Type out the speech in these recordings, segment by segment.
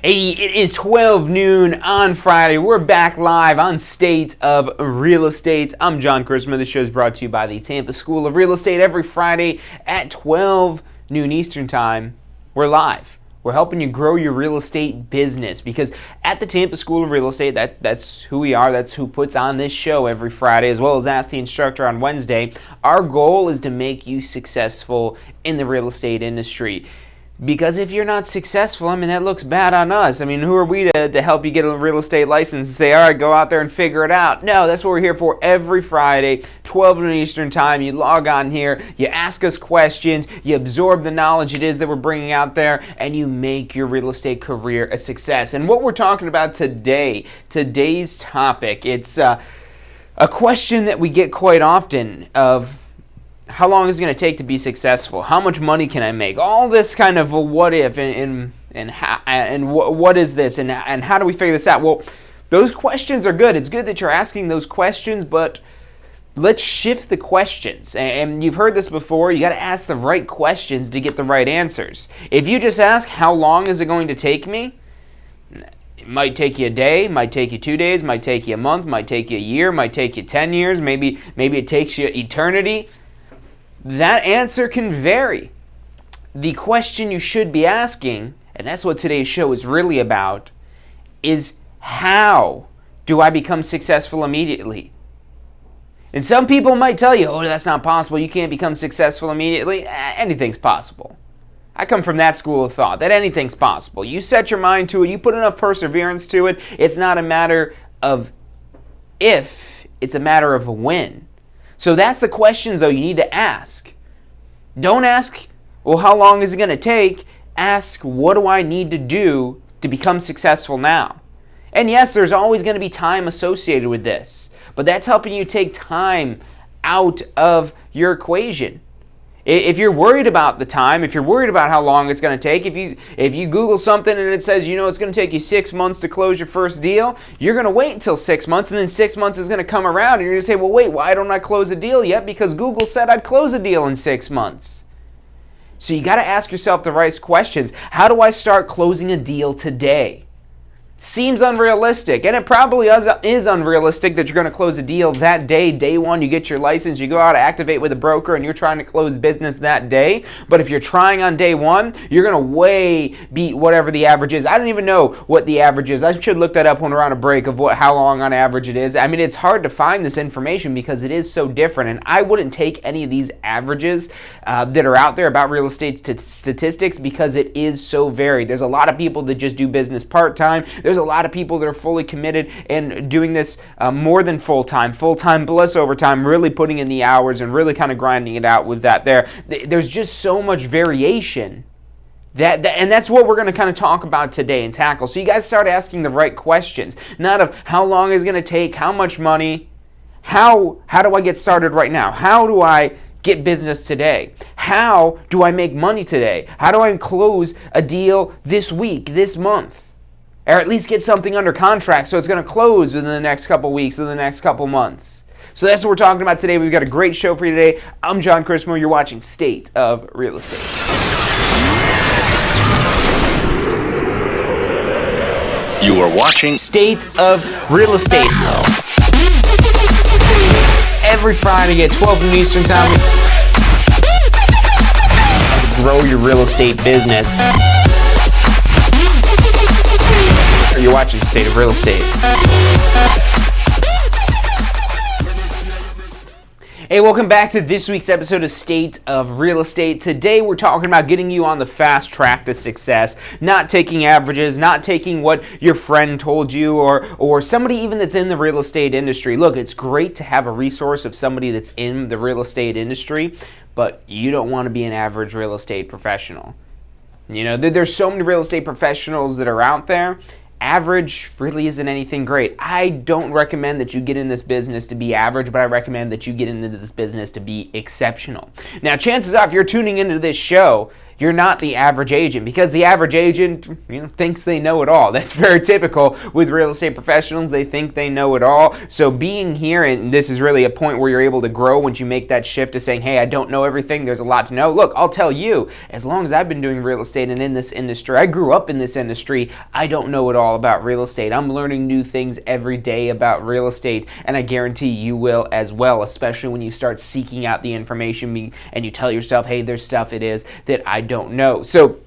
Hey, it is 12 noon on Friday. We're back live on State of Real Estate. I'm John Christmas. The show is brought to you by the Tampa School of Real Estate. Every Friday at 12 noon Eastern Time, we're live. We're helping you grow your real estate business because at the Tampa School of Real Estate, that's who we are. That's who puts on this show every Friday, as well as Ask the Instructor on Wednesday. Our goal is to make you successful in the real estate industry. Because if you're not successful, that looks bad on us. Who are we to help you get a real estate license and say, all right, go out there and figure it out? No, that's what we're here for every Friday, 12 noon Eastern Time. You log on here, you ask us questions, you absorb the knowledge it is that we're bringing out there, and you make your real estate career a success. And what we're talking about today's topic, it's a question that we get quite often of, how long is it going to take to be successful? How much money can I make? All this kind of a what if and what is this and how do we figure this out? Well, those questions are good. It's good that you're asking those questions, but let's shift the questions. And you've heard this before. You got to ask the right questions to get the right answers. If you just ask, how long is it going to take me? It might take you a day, might take you 2 days, might take you a month, might take you a year, might take you 10 years, maybe it takes you eternity. That answer can vary. The question you should be asking, and that's what today's show is really about, is how do I become successful immediately? And some people might tell you, oh, that's not possible. You can't become successful immediately. Anything's possible. I come from that school of thought, that anything's possible. You set your mind to it. You put enough perseverance to it. It's not a matter of if, it's a matter of when. So that's the questions, though, you need to ask. Don't ask, well, how long is it going to take? Ask, what do I need to do to become successful now? And yes, there's always going to be time associated with this, but that's helping you take time out of your equation. If you're worried about the time, if you're worried about how long it's going to take, if you Google something and it says, it's going to take you 6 months to close your first deal, you're going to wait until 6 months, and then 6 months is going to come around, and you're going to say, well, wait, why don't I close a deal yet? Because Google said I'd close a deal in 6 months. So you got to ask yourself the right questions. How do I start closing a deal today? Seems unrealistic, and it probably is unrealistic that you're going to close a deal that day, day one. You get your license, you go out to activate with a broker, and you're trying to close business that day. But if you're trying on day one, you're going to way beat whatever the average is. I don't even know what the average is. I should look that up when we're on a break of how long on average it is. It's hard to find this information because it is so different, and I wouldn't take any of these averages that are out there about real estate statistics because it is so varied. There's a lot of people that just do business part-time. There's a lot of people that are fully committed and doing this more than full-time plus overtime, really putting in the hours and really kind of grinding it out with that there. There's just so much variation and that's what we're going to kind of talk about today and tackle. So you guys start asking the right questions, not of how long is it going to take, how much money, how do I get started right now? How do I get business today? How do I make money today? How do I close a deal this week, this month? Or at least get something under contract so it's going to close within the next couple weeks, or the next couple months. So that's what we're talking about today. We've got a great show for you today. I'm John Christmas. You're watching State of Real Estate. You are watching State of Real Estate. Every Friday at 12 noon Eastern Time. Grow your real estate business. You're watching State of Real Estate. Hey, welcome back to this week's episode of State of Real Estate. Today we're talking about getting you on the fast track to success, not taking averages, not taking what your friend told you or somebody even that's in the real estate industry. Look, it's great to have a resource of somebody that's in the real estate industry, but you don't want to be an average real estate professional. There's so many real estate professionals that are out there. Average really isn't anything great. I don't recommend that you get in this business to be average, but I recommend that you get into this business to be exceptional. Now, chances are, if you're tuning into this show, You're not the average agent, because the average agent, thinks they know it all. That's very typical with real estate professionals. They think they know it all. So being here, and this is really a point where you're able to grow once you make that shift to saying, hey, I don't know everything. There's a lot to know. Look, I'll tell you, as long as I've been doing real estate and in this industry, I grew up in this industry, I don't know it all about real estate. I'm learning new things every day about real estate, and I guarantee you will as well, especially when you start seeking out the information and you tell yourself, hey, there's stuff it is that I don't know. So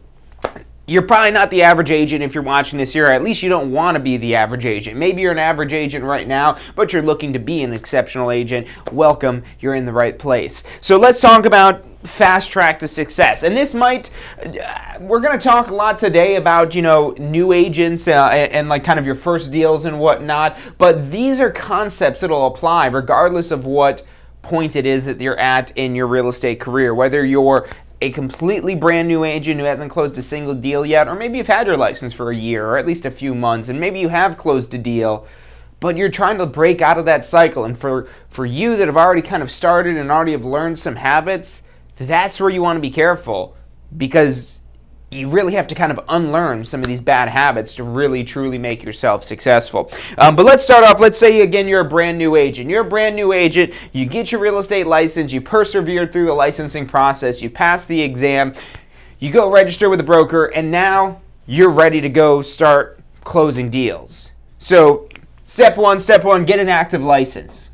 you're probably not the average agent if you're watching this here, or at least you don't want to be the average agent. Maybe you're an average agent right now, but you're looking to be an exceptional agent. Welcome, you're in the right place. So let's talk about fast track to success. And this we're going to talk a lot today about, new agents and like kind of your first deals and whatnot, but these are concepts that'll apply regardless of what point it is that you're at in your real estate career, whether you're a completely brand new agent who hasn't closed a single deal yet, or maybe you've had your license for a year or at least a few months, and maybe you have closed a deal, but you're trying to break out of that cycle. And for you that have already kind of started and already have learned some habits, that's where you want to be careful, because you really have to kind of unlearn some of these bad habits to really truly make yourself successful. But let's start off. Let's say, again, you're a brand new agent. You're a brand new agent. You get your real estate license. You persevere through the licensing process. You pass the exam. You go register with a broker, and now you're ready to go start closing deals. So step one, get an active license.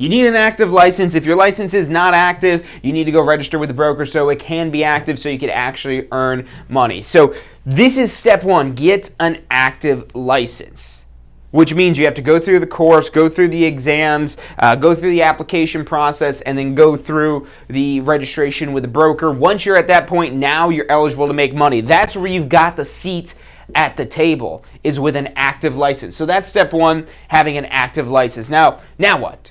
You need an active license. If your license is not active, you need to go register with the broker so it can be active, so you can actually earn money. So this is step one, get an active license, which means you have to go through the course, go through the exams, go through the application process, and then go through the registration with the broker. Once you're at that point, now you're eligible to make money. That's where you've got the seat at the table, is with an active license. So that's step one, having an active license. Now what?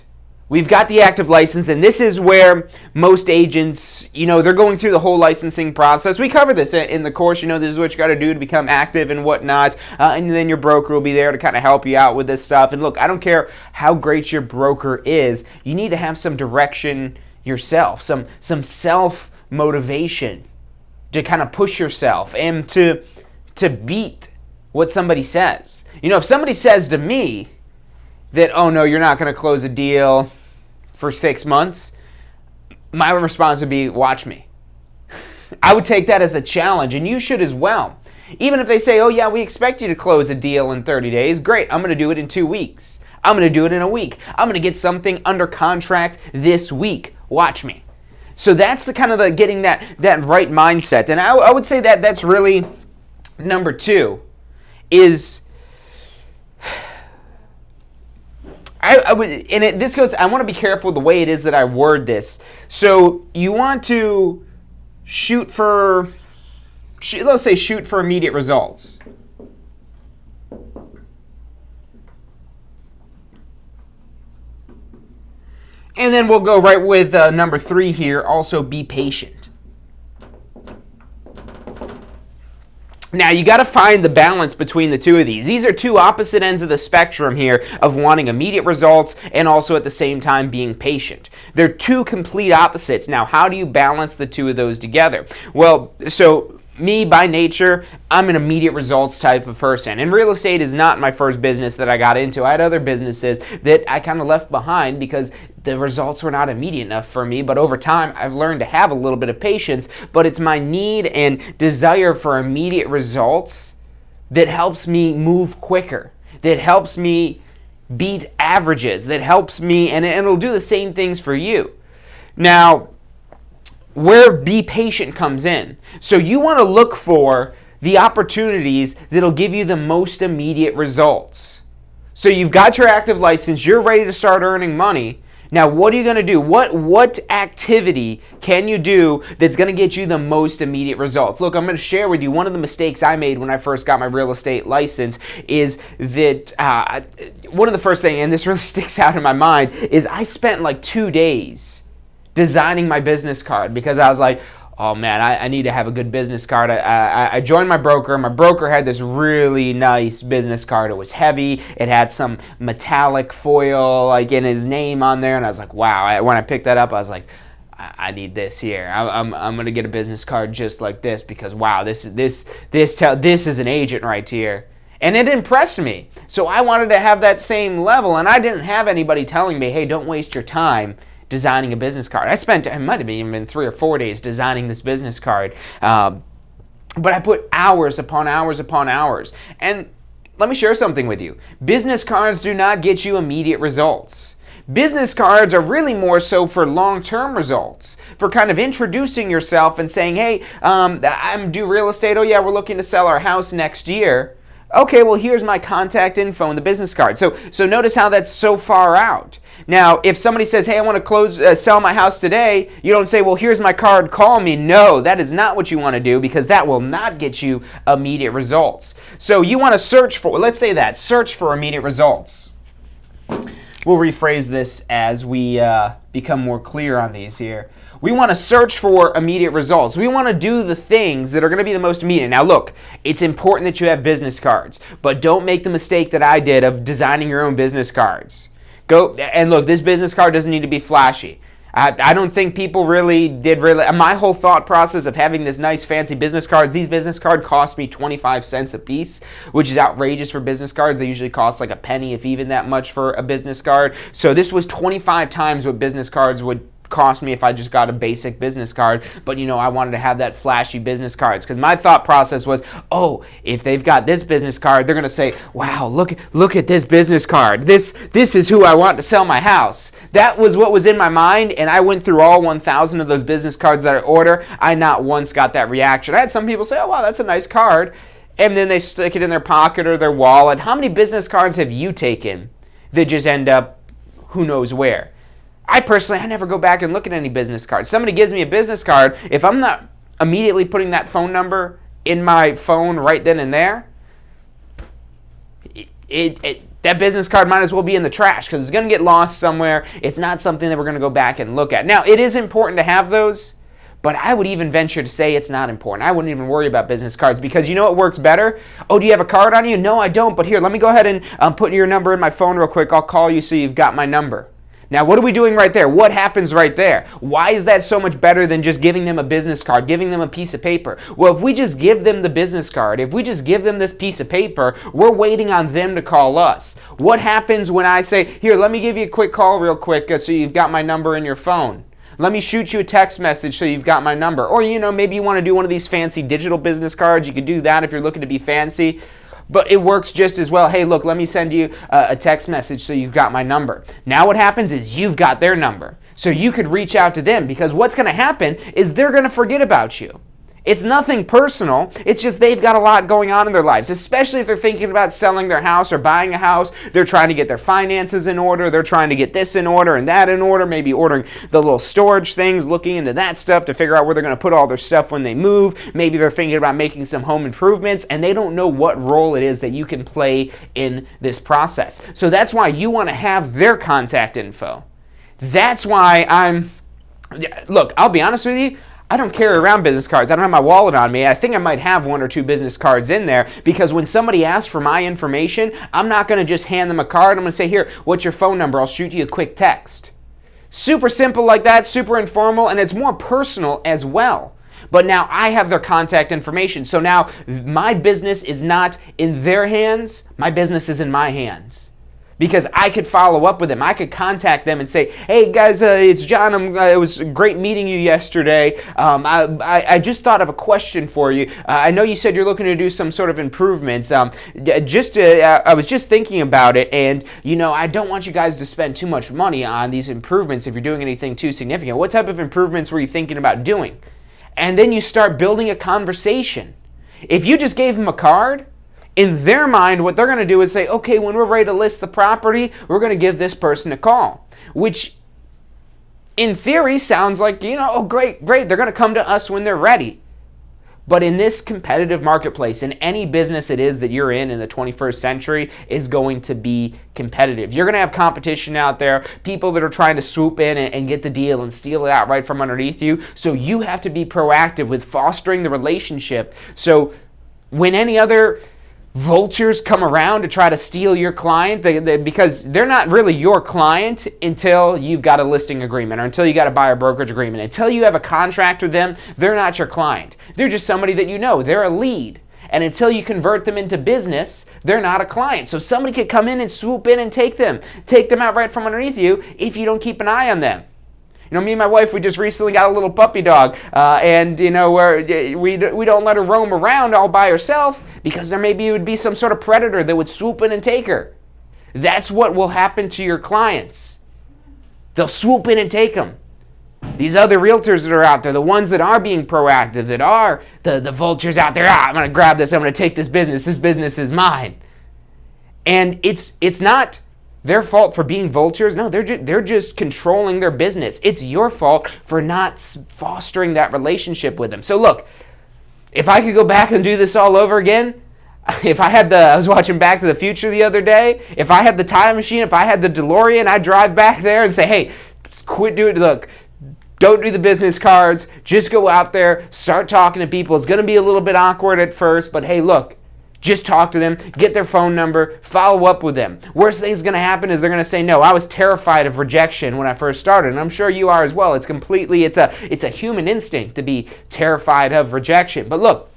We've got the active license, and this is where most agents, they're going through the whole licensing process. We cover this in the course. This is what you got to do to become active and whatnot, and then your broker will be there to kind of help you out with this stuff. And look, I don't care how great your broker is, you need to have some direction yourself, some self-motivation to kind of push yourself and to beat what somebody says. If somebody says to me that, oh no, you're not going to close a deal for 6 months, my response would be, watch me. I would take that as a challenge, and you should as well. Even if they say, oh yeah, we expect you to close a deal in 30 days, great, I'm going to do it in 2 weeks. I'm going to do it in a week. I'm going to get something under contract this week. Watch me. So that's the kind of the getting that right mindset. And I would say that that's really number two is I want to be careful the way it is that I word this. So you want to shoot for immediate results. And then we'll go right with number 3 here, also be patient. Now, you got to find the balance between the two of these. These are two opposite ends of the spectrum here of wanting immediate results and also at the same time being patient. They're two complete opposites. Now, how do you balance the two of those together? Well, so me, by nature, I'm an immediate results type of person. And real estate is not my first business that I got into. I had other businesses that I kind of left behind because the results were not immediate enough for me. But over time, I've learned to have a little bit of patience. But it's my need and desire for immediate results that helps me move quicker, that helps me beat averages, that helps me, and it'll do the same things for you. Now, where be patient comes in. So you want to look for the opportunities that'll give you the most immediate results. So you've got your active license, you're ready to start earning money. Now, what are you going to do? What activity can you do that's going to get you the most immediate results? Look, I'm going to share with you one of the mistakes I made when I first got my real estate license is that one of the first things, and this really sticks out in my mind, is I spent like 2 days designing my business card because I was like, oh man, I need to have a good business card. I joined my broker. My broker had this really nice business card. It was heavy. It had some metallic foil like in his name on there, and I was like, wow. When I picked that up, I was like, I need this here. I'm gonna get a business card just like this because wow, this is an agent right here. And it impressed me. So I wanted to have that same level, and I didn't have anybody telling me, hey, don't waste your time designing a business card. It might have even been 3 or 4 days designing this business card. But I put hours upon hours upon hours. And let me share something with you. Business cards do not get you immediate results. Business cards are really more so for long-term results, for kind of introducing yourself and saying, hey, I'm do real estate. Oh yeah, we're looking to sell our house next year. Okay, well here's my contact info in the business card. So notice how that's so far out. Now, if somebody says, hey, I want to sell my house today, you don't say, well, here's my card, call me. No, that is not what you want to do because that will not get you immediate results. So you want to search for immediate results. We'll rephrase this as we become more clear on these here. We want to search for immediate results. We want to do the things that are going to be the most immediate. Now look, it's important that you have business cards, but don't make the mistake that I did of designing your own business cards. Go and look, this business card doesn't need to be flashy. I don't think people my whole thought process of having this nice fancy business cards, these business cards cost me 25 cents a piece, which is outrageous for business cards. They usually cost like a penny, if even that much, for a business card. So this was 25 times what business cards would cost me if I just got a basic business card. But I wanted to have that flashy business cards because my thought process was, oh, if they've got this business card, they're going to say, wow, look at this business card. This is who I want to sell my house. That was what was in my mind, and I went through all 1,000 of those business cards that I ordered. I not once got that reaction. I had some people say, oh, wow, that's a nice card, and then they stick it in their pocket or their wallet. How many business cards have you taken that just end up who knows where? I never go back and look at any business cards. Somebody gives me a business card, if I'm not immediately putting that phone number in my phone right then and there, that business card might as well be in the trash because it's going to get lost somewhere. It's not something that we're going to go back and look at. Now, it is important to have those, but I would even venture to say it's not important. I wouldn't even worry about business cards because you know what works better? Oh, do you have a card on you? No, I don't, but here, let me go ahead and put your number in my phone real quick. I'll call you so you've got my number. Now, what are we doing right there? What happens right there? Why is that so much better than just giving them a business card, giving them a piece of paper? Well, if we just give them the business card, if we just give them this piece of paper, we're waiting on them to call us. What happens when I say, here, let me give you a quick call real quick so you've got my number in your phone? Let me shoot you a text message so you've got my number. Or, maybe you want to do one of these fancy digital business cards. You could do that if you're looking to be fancy. But it works just as well. Hey, look, let me send you a text message so you've got my number. Now what happens is you've got their number. So you could reach out to them because what's going to happen is they're going to forget about you. It's nothing personal. It's just they've got a lot going on in their lives, especially if they're thinking about selling their house or buying a house. They're trying to get their finances in order. They're trying to get this in order and that in order, maybe ordering the little storage things, looking into that stuff to figure out where they're going to put all their stuff when they move. Maybe they're thinking about making some home improvements, and they don't know what role it is that you can play in this process. So that's why you want to have their contact info. That's why look, I'll be honest with you, I don't carry around business cards. I don't have my wallet on me. I think I might have 1 or 2 business cards in there because when somebody asks for my information, I'm not going to just hand them a card. I'm going to say, here, what's your phone number? I'll shoot you a quick text. Super simple like that, super informal, and it's more personal as well. But now I have their contact information. So now my business is not in their hands. My business is in my hands. Because I could follow up with them. I could contact them and say, hey guys, it's John. It was great meeting you yesterday. I just thought of a question for you. I know you said you're looking to do some sort of improvements. I was just thinking about it, and I don't want you guys to spend too much money on these improvements if you're doing anything too significant. What type of improvements were you thinking about doing? And then you start building a conversation. If you just gave them a card, in their mind, what they're going to do is say, okay, when we're ready to list the property, we're going to give this person a call, which in theory sounds like, oh, great, they're going to come to us when they're ready. But in this competitive marketplace, in any business it is that you're in the 21st century is going to be competitive. You're going to have competition out there, people that are trying to swoop in and get the deal and steal it out right from underneath you. So you have to be proactive with fostering the relationship. So when any other vultures come around to try to steal your client, because they're not really your client until you've got a listing agreement or until you got a buyer brokerage agreement. Until you have a contract with them, they're not your client. They're just somebody that you know. They're a lead. And until you convert them into business, they're not a client. So somebody could come in and swoop in and take them out right from underneath you if you don't keep an eye on them. You know, me and my wife, we just recently got a little puppy dog, and you know, we don't let her roam around all by herself because there maybe would be some sort of predator that would swoop in and take her. That's what will happen to your clients. They'll swoop in and take them. These other realtors that are out there, the ones that are being proactive, that are the vultures out there, I'm going to grab this, I'm going to take this business is mine. And it's not their fault for being vultures. No, they're just controlling their business. It's your fault for not fostering that relationship with them. So look, if I could go back and do this all over again, I was watching Back to the Future the other day, if I had the time machine, if I had the DeLorean, I'd drive back there and say, hey, quit doing it. Look, don't do the business cards. Just go out there, start talking to people. It's going to be a little bit awkward at first, but hey, look, just talk to them, get their phone number, follow up with them. Worst thing that's going to happen is they're going to say no. I was terrified of rejection when I first started, and I'm sure you are as well. It's a human instinct to be terrified of rejection. But look,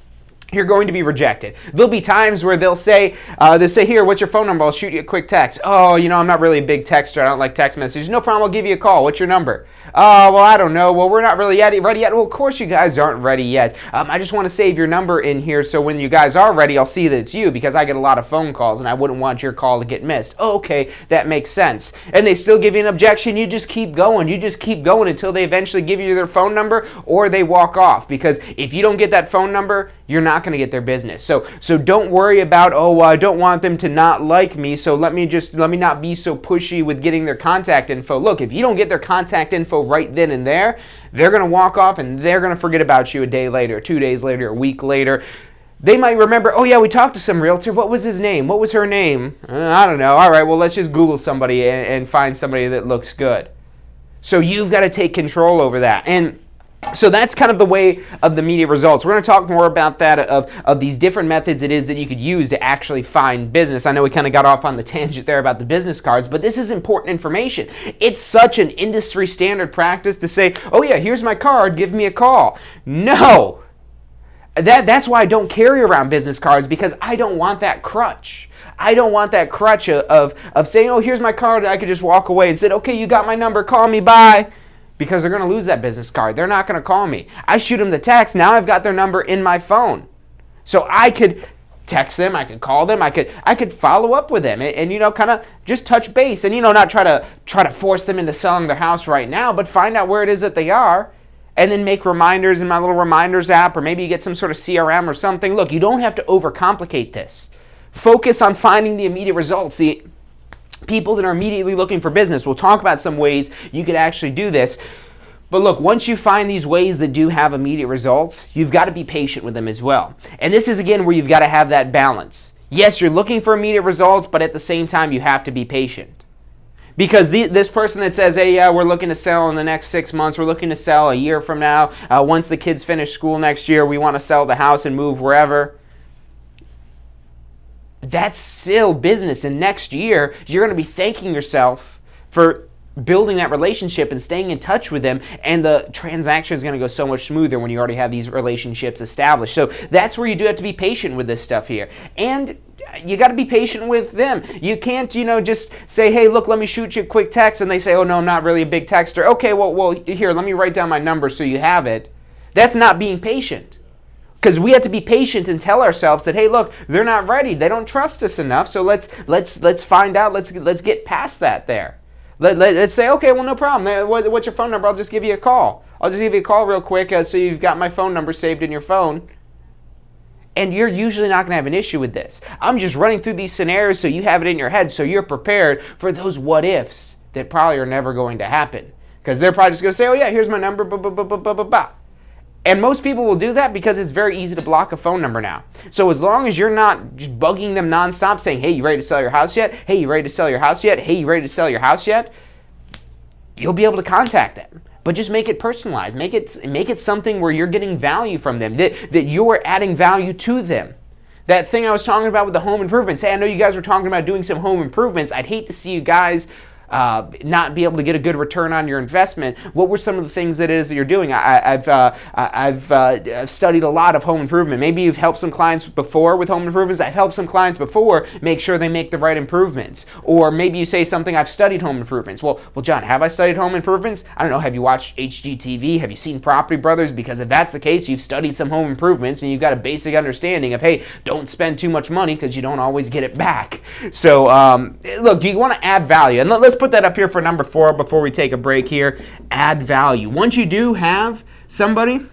you're going to be rejected. There'll be times where they'll say, here, what's your phone number? I'll shoot you a quick text. Oh, you know, I'm not really a big texter. I don't like text messages. No problem, I'll give you a call. What's your number? Oh, well, I don't know. Well, we're not really ready yet. Well, of course you guys aren't ready yet. I just want to save your number in here so when you guys are ready, I'll see that it's you because I get a lot of phone calls and I wouldn't want your call to get missed. Oh, okay, that makes sense. And they still give you an objection. You just keep going. You just keep going until they eventually give you their phone number or they walk off, because if you don't get that phone number, you're not going to get their business. So don't worry about, I don't want them to not like me, so let me not be so pushy with getting their contact info. Look, if you don't get their contact info right then and there, they're going to walk off and they're going to forget about you a day later, 2 days later, a week later. They might remember, oh yeah, we talked to some realtor. What was his name? What was her name? I don't know. All right, well, let's just Google somebody and find somebody that looks good. So you've got to take control over that. And so that's kind of the way of the immediate results. We're going to talk more about that, of these different methods it is that you could use to actually find business. I know we kind of got off on the tangent there about the business cards, but this is important information. It's such an industry standard practice to say, oh yeah, here's my card, give me a call. No. That's why I don't carry around business cards, because I don't want that crutch. I don't want that crutch of saying, oh, here's my card, and I could just walk away and say, okay, you got my number, call me, bye. Because they're going to lose that business card. They're not going to call me. I shoot them the text. Now I've got their number in my phone. So I could text them. I could call them. I could follow up with them and you know, kind of just touch base and, you know, not try to force them into selling their house right now, but find out where it is that they are and then make reminders in my little reminders app, or maybe you get some sort of CRM or something. Look, you don't have to overcomplicate this. Focus on finding the immediate results. The people that are immediately looking for business. We'll talk about some ways you could actually do this. But look, once you find these ways that do have immediate results, you've got to be patient with them as well. And this is, again, where you've got to have that balance. Yes, you're looking for immediate results, but at the same time, you have to be patient. Because this person that says, hey, yeah, we're looking to sell in the next 6 months, we're looking to sell a year from now, once the kids finish school next year, we want to sell the house and move wherever. That's still business, and next year you're going to be thanking yourself for building that relationship and staying in touch with them, and the transaction is going to go so much smoother when you already have these relationships established. So that's where you do have to be patient with this stuff here, and you got to be patient with them. You can't, you know, just say, hey, look, let me shoot you a quick text, and they say, oh no, I'm not really a big texter. Okay, well here, let me write down my number so you have it. That's not being patient. Because we have to be patient and tell ourselves that, hey, look, they're not ready. They don't trust us enough. So let's find out. Let's get past that there. Let's say, okay, well, no problem. What's your phone number? I'll just give you a call. I'll just give you a call real quick so you've got my phone number saved in your phone. And you're usually not going to have an issue with this. I'm just running through these scenarios so you have it in your head so you're prepared for those what ifs that probably are never going to happen. Because they're probably just going to say, oh, yeah, here's my number, And most people will do that because it's very easy to block a phone number now. So as long as you're not just bugging them nonstop saying, hey, you ready to sell your house yet? Hey, you ready to sell your house yet? Hey, you ready to sell your house yet? You'll be able to contact them. But just make it personalized. Make it something where you're getting value from them, that you're adding value to them. That thing I was talking about with the home improvements. Hey, I know you guys were talking about doing some home improvements. I'd hate to see you guys not be able to get a good return on your investment. What were some of the things that it is that you're doing? I've studied a lot of home improvement. Maybe you've helped some clients before with home improvements. I've helped some clients before make sure they make the right improvements. Or maybe you say something, I've studied home improvements. Well, John, have I studied home improvements? I don't know. Have you watched HGTV? Have you seen Property Brothers? Because if that's the case, you've studied some home improvements and you've got a basic understanding of, hey, don't spend too much money because you don't always get it back. So, look, you want to add value. And let's put that up here for number 4 before we take a break here. Add value. Once you do have somebody,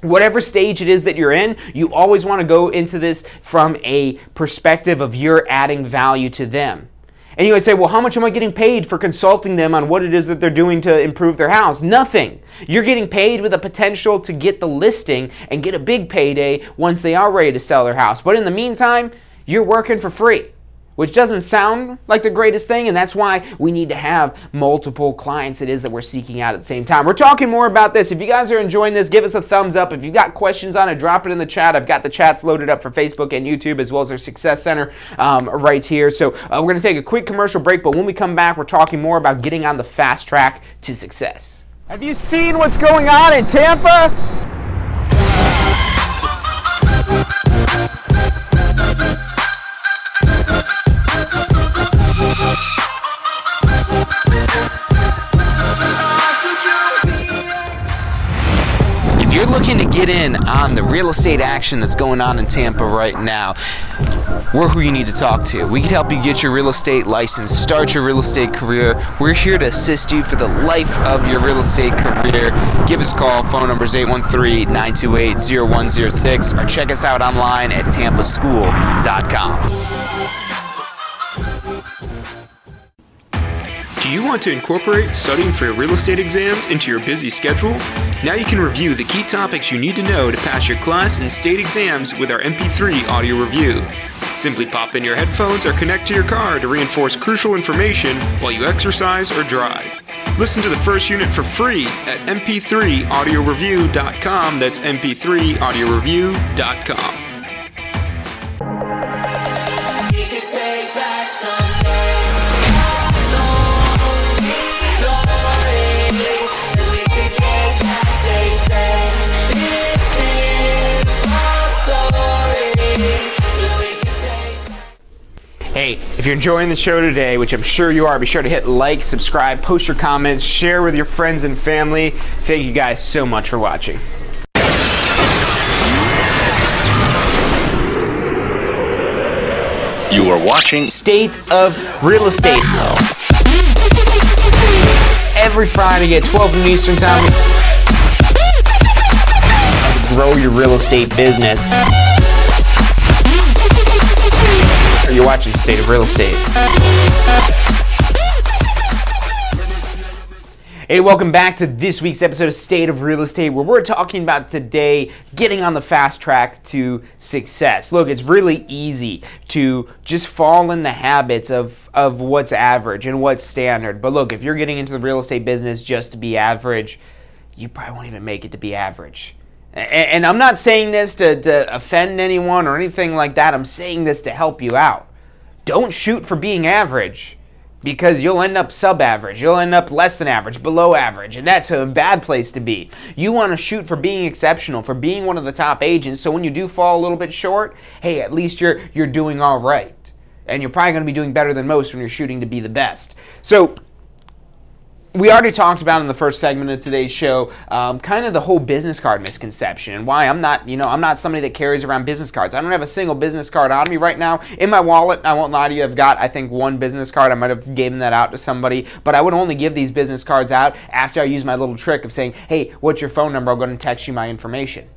whatever stage it is that you're in, you always want to go into this from a perspective of you're adding value to them. And you would say, well, how much am I getting paid for consulting them on what it is that they're doing to improve their house? Nothing. You're getting paid with a potential to get the listing and get a big payday once they are ready to sell their house. But in the meantime, you're working for free, which doesn't sound like the greatest thing, and that's why we need to have multiple clients it is that we're seeking out at the same time. We're talking more about this. If you guys are enjoying this, give us a thumbs up. If you've got questions on it, drop it in the chat. I've got the chats loaded up for Facebook and YouTube, as well as our Success Center right here. So we're going to take a quick commercial break, but when we come back, we're talking more about getting on the fast track to success. Have you seen what's going on in Tampa? If you're looking to get in on the real estate action that's going on in Tampa right now, we're who you need to talk to. We can help you get your real estate license, start your real estate career. We're here to assist you for the life of your real estate career. Give us a call. Phone number is 813-928-0106, or check us out online at tampaschool.com. Do you want to incorporate studying for your real estate exams into your busy schedule? Now you can review the key topics you need to know to pass your class and state exams with our MP3 audio review. Simply pop in your headphones or connect to your car to reinforce crucial information while you exercise or drive. Listen to the first unit for free at mp3audioreview.com. That's mp3audioreview.com. Hey, if you're enjoying the show today, which I'm sure you are, be sure to hit like, subscribe, post your comments, share with your friends and family. Thank you guys so much for watching. You are watching State of Real Estate. Every Friday at 12 noon Eastern Time. Grow your real estate business. You're watching State of Real Estate. Hey, welcome back to this week's episode of State of Real Estate, where we're talking about today getting on the fast track to success. Look, it's really easy to just fall in the habits of what's average and what's standard. But look, if you're getting into the real estate business just to be average, you probably won't even make it to be average. And I'm not saying this to offend anyone or anything like that. I'm saying this to help you out. Don't shoot for being average, because you'll end up sub-average. You'll end up less than average, below average, and that's a bad place to be. You want to shoot for being exceptional, for being one of the top agents, so when you do fall a little bit short, hey, at least you're doing all right. And you're probably going to be doing better than most when you're shooting to be the best. So we already talked about in the first segment of today's show kind of the whole business card misconception and why I'm not somebody that carries around business cards. I don't have a single business card on me right now. In my wallet, I won't lie to you, I've got, I think, one business card. I might have given that out to somebody, but I would only give these business cards out after I use my little trick of saying, hey, what's your phone number? I'm going to text you my information.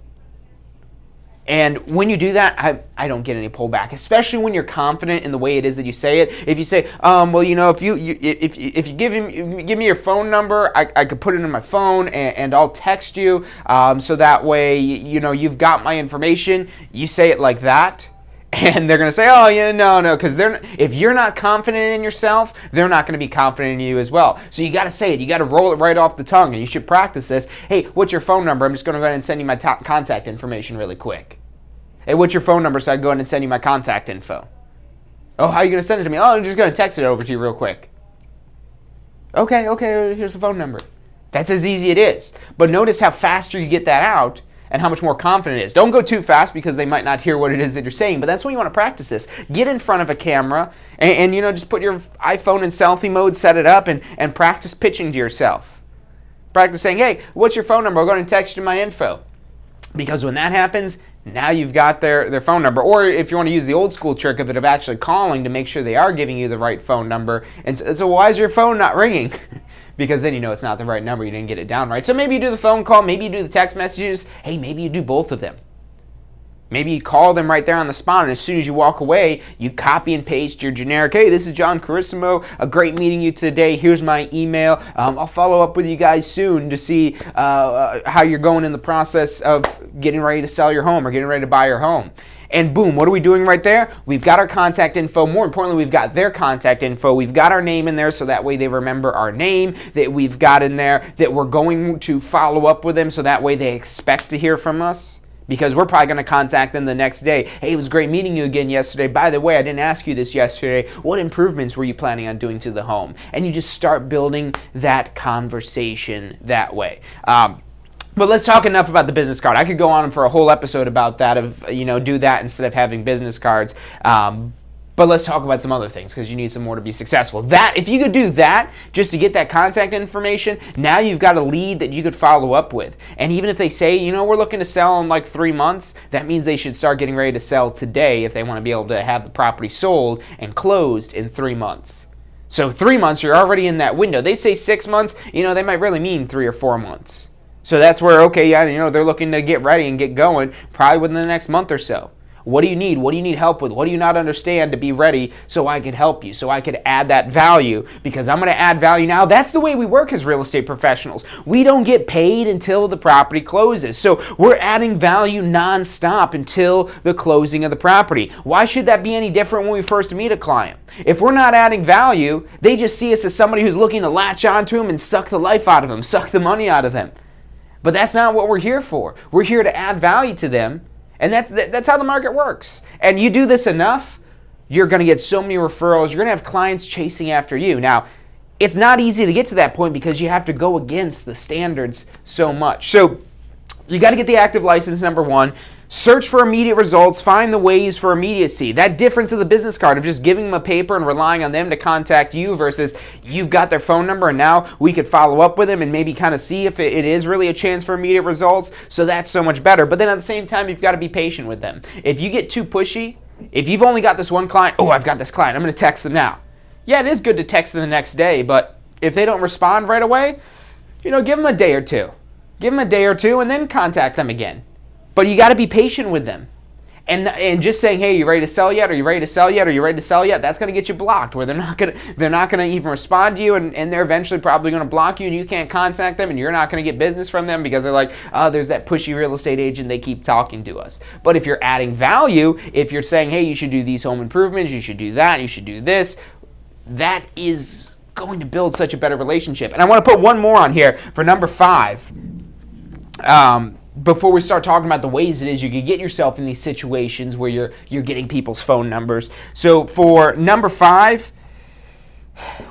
And when you do that, I don't get any pullback, especially when you're confident in the way it is that you say it. If you say, well, if you give me your phone number, I could put it in my phone and I'll text you, so that way, you've got my information. You say it like that. And they're going to say, oh, yeah, no, because if you're not confident in yourself, they're not going to be confident in you as well. So you got to say it. You got to roll it right off the tongue, and you should practice this. Hey, what's your phone number? I'm just going to go ahead and send you my contact information really quick. Hey, what's your phone number so I can go ahead and send you my contact info? Oh, how are you going to send it to me? Oh, I'm just going to text it over to you real quick. Okay, here's the phone number. That's as easy it is. But notice how faster you get that out, and how much more confident it is. Don't go too fast because they might not hear what it is that you're saying, but that's when you want to practice this. Get in front of a camera and just put your iPhone in selfie mode, set it up, and practice pitching to yourself. Practice saying, hey, what's your phone number? I'll go ahead and text you my info. Because when that happens, now you've got their phone number. Or if you want to use the old school trick of it of actually calling to make sure they are giving you the right phone number. And so why is your phone not ringing? Because then it's not the right number. You didn't get it down right. So maybe you do the phone call. Maybe you do the text messages. Hey, maybe you do both of them. Maybe you call them right there on the spot, and as soon as you walk away, you copy and paste your generic, hey, this is John Carissimo. A great meeting you today. Here's my email. I'll follow up with you guys soon to see how you're going in the process of getting ready to sell your home or getting ready to buy your home. And boom, what are we doing right there? We've got our contact info. More importantly, we've got their contact info. We've got our name in there so that way they remember our name, that we've got in there that we're going to follow up with them so that way they expect to hear from us. Because we're probably going to contact them the next day. Hey, it was great meeting you again yesterday. By the way, I didn't ask you this yesterday. What improvements were you planning on doing to the home? And you just start building that conversation that way. But let's talk enough about the business card. I could go on for a whole episode about that, do that instead of having business cards. But let's talk about some other things because you need some more to be successful. If you could do that just to get that contact information, now you've got a lead that you could follow up with. And even if they say, we're looking to sell in like 3 months, that means they should start getting ready to sell today if they want to be able to have the property sold and closed in 3 months. So 3 months, you're already in that window. They say 6 months, they might really mean 3 or 4 months. So that's where, they're looking to get ready and get going probably within the next month or so. What do you need? What do you need help with? What do you not understand to be ready so I can help you, so I could add that value? Because I'm going to add value now. That's the way we work as real estate professionals. We don't get paid until the property closes. So we're adding value nonstop until the closing of the property. Why should that be any different when we first meet a client? If we're not adding value, they just see us as somebody who's looking to latch onto them and suck the life out of them, suck the money out of them. But that's not what we're here for. We're here to add value to them. And that's how the market works. And you do this enough, you're going to get so many referrals. You're going to have clients chasing after you. Now, it's not easy to get to that point because you have to go against the standards so much. So you got to get the active license, number one. Search for immediate results. Find the ways for immediacy. That difference of the business card of just giving them a paper and relying on them to contact you versus you've got their phone number and now we could follow up with them and maybe kind of see if it is really a chance for immediate results. So that's so much better. But then at the same time, you've got to be patient with them. If you get too pushy, if you've only got this one client, I've got this client, I'm going to text them now. Yeah, it is good to text them the next day, but if they don't respond right away, give them a day or two. Give them a day or two and then contact them again. But you got to be patient with them. And just saying, hey, you ready to sell yet? Are you ready to sell yet? Are you ready to sell yet? That's going to get you blocked, where they're not going to even respond to you, and they're eventually probably going to block you, and you can't contact them, and you're not going to get business from them because they're like, there's that pushy real estate agent, they keep talking to us. But if you're adding value, if you're saying, hey, you should do these home improvements, you should do that, you should do this, that is going to build such a better relationship. And I want to put one more on here for number 5. Before we start talking about the ways it is you can get yourself in these situations where you're getting people's phone numbers. So for number 5,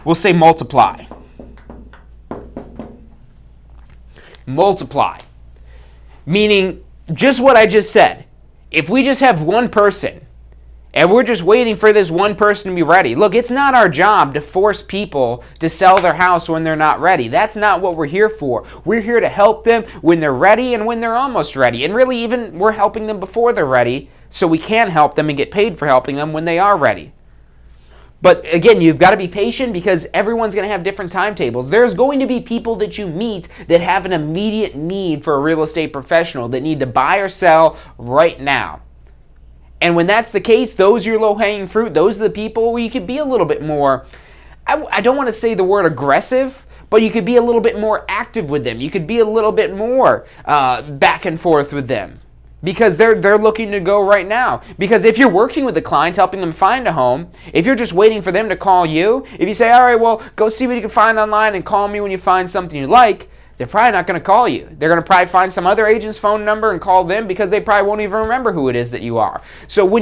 we'll say multiply. Multiply. Meaning just what I just said. If we just have one person and we're just waiting for this one person to be ready. Look, it's not our job to force people to sell their house when they're not ready. That's not what we're here for. We're here to help them when they're ready and when they're almost ready. And really even we're helping them before they're ready so we can help them and get paid for helping them when they are ready. But again, you've got to be patient because everyone's going to have different timetables. There's going to be people that you meet that have an immediate need for a real estate professional that need to buy or sell right now. And when that's the case, those are your low-hanging fruit. Those are the people where you could be a little bit more, I don't want to say the word aggressive, but you could be a little bit more active with them. You could be a little bit more back and forth with them. Because they're looking to go right now. Because if you're working with the client, helping them find a home, if you're just waiting for them to call you, if you say, all right, well, go see what you can find online and call me when you find something you like, they're probably not going to call you. They're going to probably find some other agent's phone number and call them because they probably won't even remember who it is that you are. So when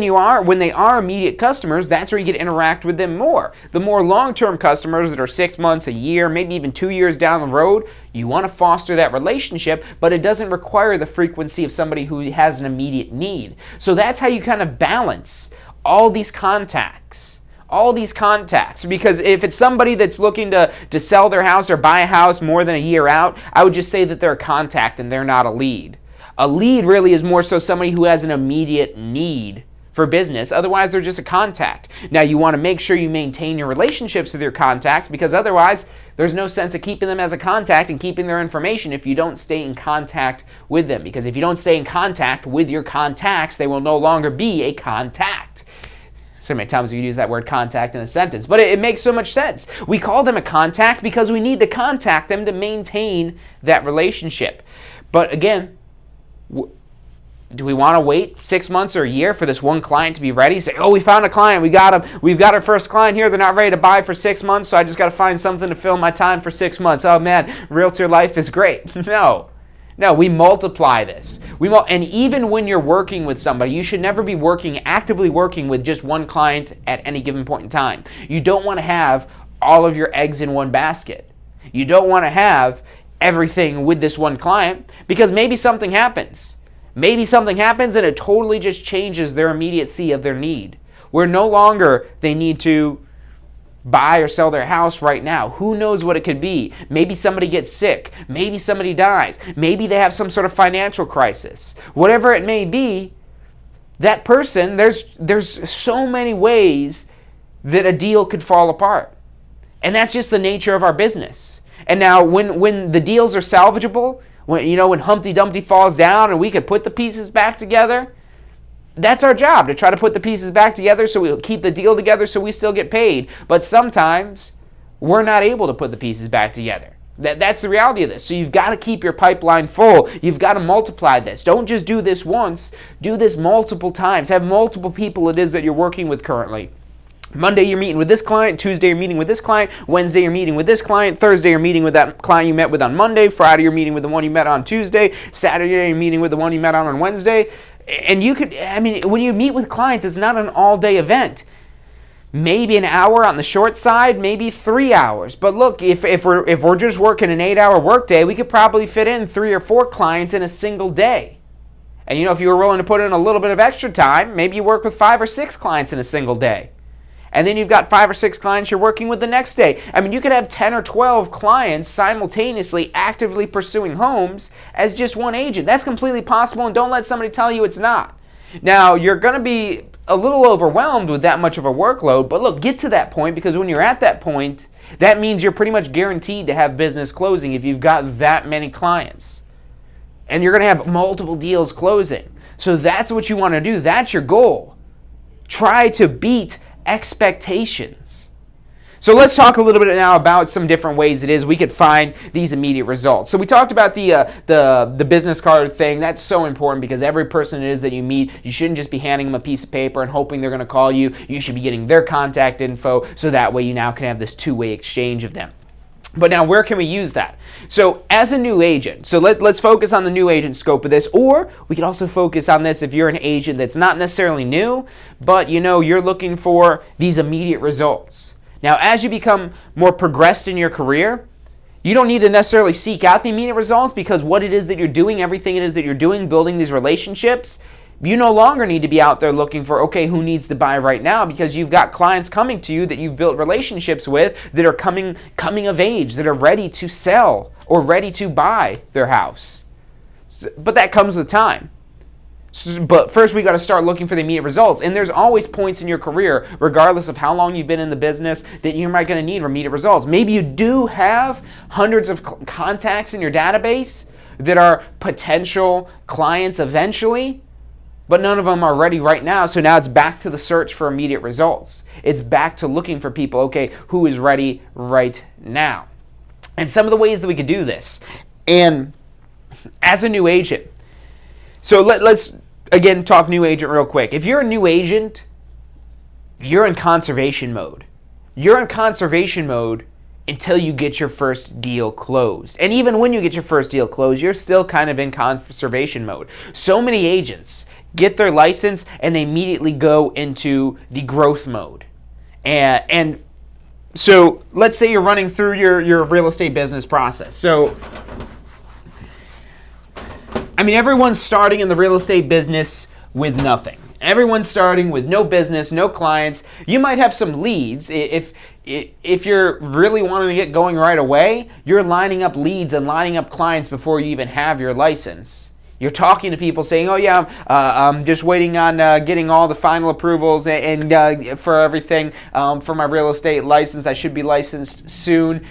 they are immediate customers, that's where you get to interact with them more. The more long-term customers that are 6 months, a year, maybe even 2 years down the road, you want to foster that relationship, but it doesn't require the frequency of somebody who has an immediate need. So that's how you kind of balance all these contacts. Because if it's somebody that's looking to sell their house or buy a house more than a year out, I would just say that they're a contact and they're not a lead. A lead really is more so somebody who has an immediate need for business. Otherwise, they're just a contact. Now, you want to make sure you maintain your relationships with your contacts because otherwise, there's no sense of keeping them as a contact and keeping their information if you don't stay in contact with them. Because if you don't stay in contact with your contacts, they will no longer be a contact. So many times we use that word contact in a sentence, but it makes so much sense. We call them a contact because we need to contact them to maintain that relationship. But again, do we want to wait 6 months or a year for this one client to be ready? Say, oh, we found a client. We've got our first client here. They're not ready to buy for 6 months, so I just got to find something to fill my time for 6 months. Oh man, realtor life is great. No, we multiply this. And even when you're working with somebody, you should never be actively working with just one client at any given point in time. You don't want to have all of your eggs in one basket. You don't want to have everything with this one client because maybe something happens. Maybe something happens and it totally just changes their immediacy of their need. Where no longer they need to buy or sell their house right now. Who knows what it could be? Maybe somebody gets sick. Maybe somebody dies. Maybe they have some sort of financial crisis. Whatever it may be, that person, there's so many ways that a deal could fall apart. And that's just the nature of our business. And now when the deals are salvageable, when Humpty Dumpty falls down and we could put the pieces back together, that's our job, to try to put the pieces back together so we'll keep the deal together so we still get paid. But sometimes we're not able to put the pieces back together. That's the reality of this. So you've got to keep your pipeline full. You've got to multiply this. Don't just do this once. Do this multiple times. Have multiple people it is that you're working with currently. Monday you're meeting with this client, Tuesday you're meeting with this client, Wednesday you're meeting with this client, Thursday you're meeting with that client you met with on Monday, Friday you're meeting with the one you met on Tuesday, Saturday you're meeting with the one you met on Wednesday. And when you meet with clients, it's not an all-day event. Maybe an hour on the short side, maybe 3 hours. But look, if we're just working an 8-hour workday, we could probably fit in 3 or 4 clients in a single day. And if you were willing to put in a little bit of extra time, maybe you work with 5 or 6 clients in a single day. And then you've got 5 or 6 clients you're working with the next day. You could have 10 or 12 clients simultaneously actively pursuing homes as just one agent. That's completely possible, and don't let somebody tell you it's not. Now, you're going to be a little overwhelmed with that much of a workload, but look, get to that point, because when you're at that point, that means you're pretty much guaranteed to have business closing if you've got that many clients. And you're going to have multiple deals closing. So that's what you want to do. That's your goal. Try to beat expectations. So let's talk a little bit now about some different ways it is we could find these immediate results. So we talked about the business card thing. That's so important because every person it is that you meet, you shouldn't just be handing them a piece of paper and hoping they're going to call you. You should be getting their contact info so that way you now can have this two-way exchange of them. But now where can we use that? So as a new agent, so let's focus on the new agent scope of this, or we could also focus on this if you're an agent that's not necessarily new, but you're looking for these immediate results. Now as you become more progressed in your career, you don't need to necessarily seek out the immediate results because what it is that you're doing, everything it is that you're doing, building these relationships, you no longer need to be out there looking for, okay, who needs to buy right now, because you've got clients coming to you that you've built relationships with that are coming of age, that are ready to sell or ready to buy their house. But that comes with time. But first, we got to start looking for the immediate results. And there's always points in your career, regardless of how long you've been in the business, that you might going to need immediate results. Maybe you do have hundreds of contacts in your database that are potential clients eventually, but none of them are ready right now. So now it's back to the search for immediate results. It's back to looking for people, okay, who is ready right now. And some of the ways that we could do this. And as a new agent, so let's again talk new agent real quick. If you're a new agent, you're in conservation mode. You're in conservation mode until you get your first deal closed. And even when you get your first deal closed, you're still kind of in conservation mode. So many agents get their license and they immediately go into the growth mode. And so let's say you're running through your real estate business process. So I mean, everyone's starting in the real estate business with nothing. Everyone's starting with no business, no clients. You might have some leads. If you're really wanting to get going right away, you're lining up leads and lining up clients before you even have your license. You're talking to people saying, oh yeah, I'm just waiting on getting all the final approvals and for everything for my real estate license. I should be licensed soon.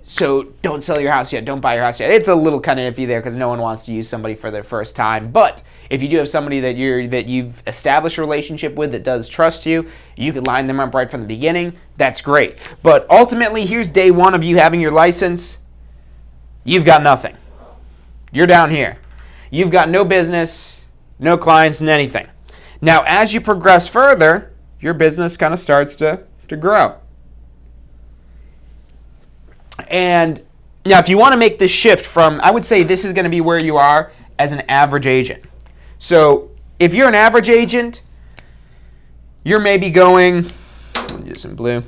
So don't sell your house yet. Don't buy your house yet. It's a little kind of iffy there because no one wants to use somebody for their first time. But if you do have somebody that you've established a relationship with that does trust you, you can line them up right from the beginning. That's great. But ultimately, here's day one of you having your license. You've got nothing. You're down here. You've got no business, no clients, and anything. Now, as you progress further, your business kind of starts to grow. And now if you want to make this shift from, I would say this is going to be where you are as an average agent. So if you're an average agent, you're maybe going, use some blue.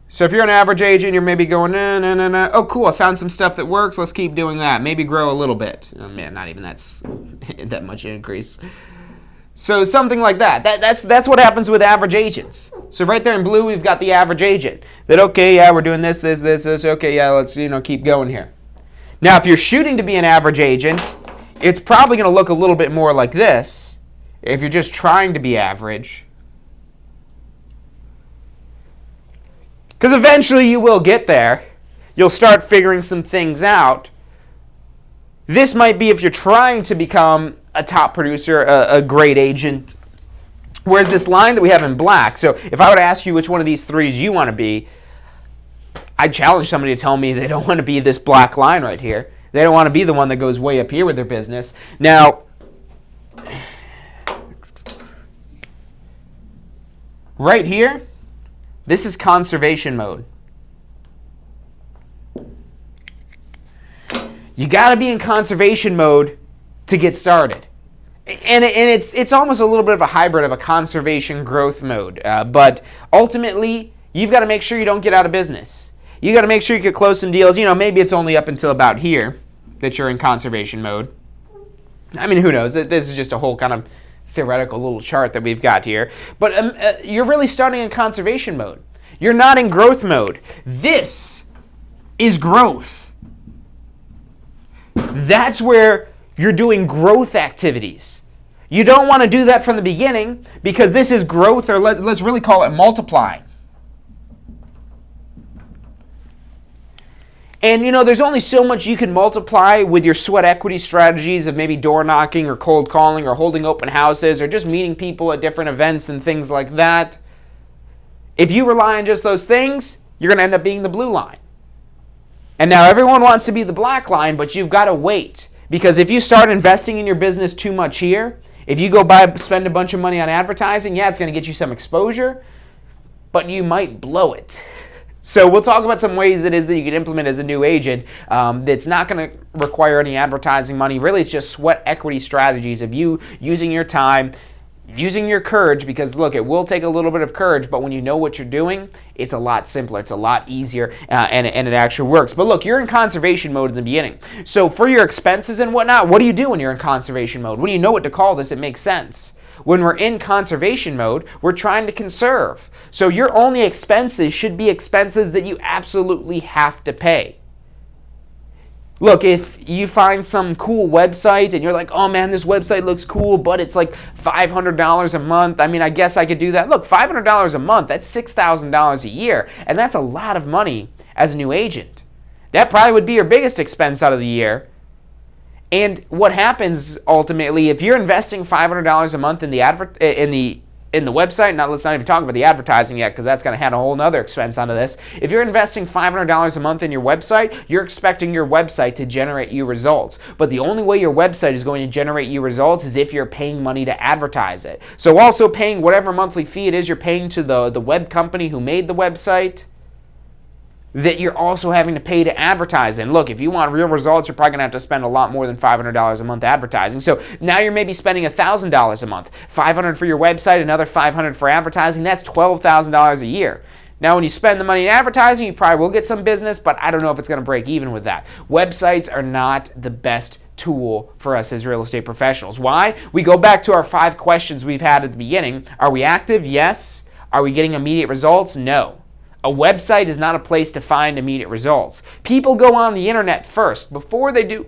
So if you're an average agent, you're maybe going, no. Oh, cool, I found some stuff that works. Let's keep doing that. Maybe grow a little bit. Oh, man, not even that much increase. So something like that. That's what happens with average agents. So right there in blue, we've got the average agent. That, okay, yeah, we're doing this. Okay, yeah, let's keep going here. Now, if you're shooting to be an average agent, it's probably going to look a little bit more like this. If you're just trying to be average. Because eventually you will get there. You'll start figuring some things out. This might be if you're trying to become a top producer, a great agent. Whereas this line that we have in black, so if I were to ask you which one of these threes you want to be, I'd challenge somebody to tell me they don't want to be this black line right here. They don't want to be the one that goes way up here with their business. Now, right here, this is conservation mode. You got to be in conservation mode to get started. And it's almost a little bit of a hybrid of a conservation growth mode. But ultimately, you've got to make sure you don't get out of business. You got to make sure you get close some deals. You know, maybe it's only up until about here that you're in conservation mode. I mean, who knows? This is just a whole kind of theoretical little chart that we've got here. But you're really starting in conservation mode. You're not in growth mode. This is growth. That's where you're doing growth activities. You don't want to do that from the beginning because this is growth, or let's really call it multiplying. And you know, there's only so much you can multiply with your sweat equity strategies of maybe door knocking or cold calling or holding open houses or just meeting people at different events and things like that. If you rely on just those things, you're going to end up being the blue line. And now everyone wants to be the black line, but you've got to wait. Because if you start investing in your business too much here, if you go spend a bunch of money on advertising, yeah, it's going to get you some exposure, but you might blow it. So we'll talk about some ways it is that you can implement as a new agent that's not going to require any advertising money. Really, it's just sweat equity strategies of you using your time, using your courage, because look, it will take a little bit of courage, but when you know what you're doing, it's a lot simpler, it's a lot easier, and it actually works. But look, you're in conservation mode in the beginning. So for your expenses and whatnot, what do you do when you're in conservation mode? When you know what to call this, it makes sense. When we're in conservation mode, we're trying to conserve. So your only expenses should be expenses that you absolutely have to pay. Look, if you find some cool website and you're like, oh man, this website looks cool, but it's like $500 a month. I mean, I guess I could do that. Look, $500 a month, that's $6,000 a year. And that's a lot of money as a new agent. That probably would be your biggest expense out of the year. And what happens ultimately, if you're investing $500 a month in the website, let's not even talk about the advertising yet, because that's going to add a whole nother expense onto this. If you're investing $500 a month in your website, you're expecting your website to generate you results. But the only way your website is going to generate you results is if you're paying money to advertise it. So also paying whatever monthly fee it is you're paying to the web company who made the website, that you're also having to pay to advertise. And look, if you want real results, you're probably going to have to spend a lot more than $500 a month advertising. So now you're maybe spending $1,000 a month. $500 for your website, another $500 for advertising. That's $12,000 a year. Now, when you spend the money in advertising, you probably will get some business, but I don't know if it's going to break even with that. Websites are not the best tool for us as real estate professionals. Why? We go back to our 5 questions we've had at the beginning. Are we active? Yes. Are we getting immediate results? No. A website is not a place to find immediate results. People go on the internet first before they do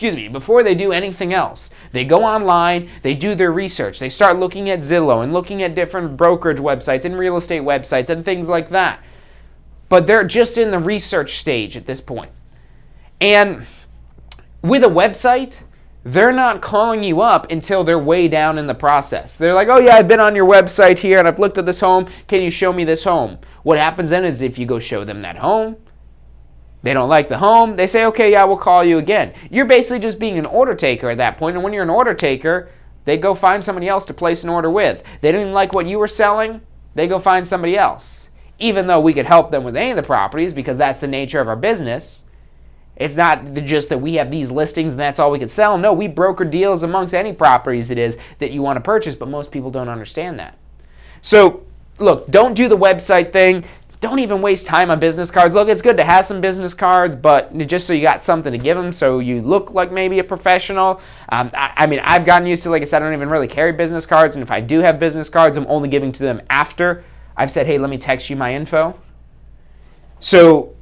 anything else. They go online, they do their research, they start looking at Zillow and looking at different brokerage websites and real estate websites and things like that. But they're just in the research stage at this point. And with a website, they're not calling you up until they're way down in the process. They're like, oh yeah, I've been on your website here and I've looked at this home. Can you show me this home? What happens then is if you go show them that home, they don't like the home, they say, okay, yeah, we'll call you again. You're basically just being an order taker at that point. And when you're an order taker, they go find somebody else to place an order with. They didn't like what you were selling, they go find somebody else. Even though we could help them with any of the properties because that's the nature of our business. It's not just that we have these listings and that's all we could sell. No, we broker deals amongst any properties it is that you want to purchase, but most people don't understand that. So, look, don't do the website thing. Don't even waste time on business cards. Look, it's good to have some business cards, but just so you got something to give them so you look like maybe a professional. I mean, I've gotten used to, like I said, I don't even really carry business cards, and if I do have business cards, I'm only giving to them after I've said, hey, let me text you my info. So,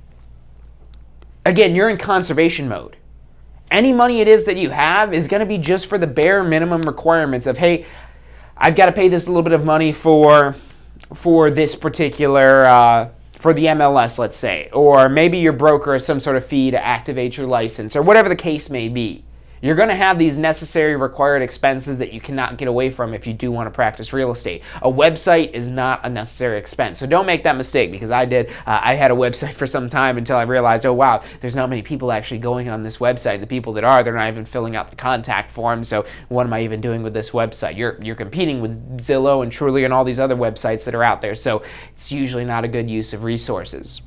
again, you're in conservation mode. Any money it is that you have is going to be just for the bare minimum requirements of, hey, I've got to pay this little bit of money for this particular, for the MLS, let's say. Or maybe your broker has some sort of fee to activate your license, or whatever the case may be. You're going to have these necessary required expenses that you cannot get away from if you do want to practice real estate. A website is not a necessary expense. So don't make that mistake, because I did. I had a website for some time until I realized, oh wow, there's not many people actually going on this website. The people that are, they're not even filling out the contact form. So what am I even doing with this website? You're competing with Zillow and Trulia and all these other websites that are out there. So it's usually not a good use of resources.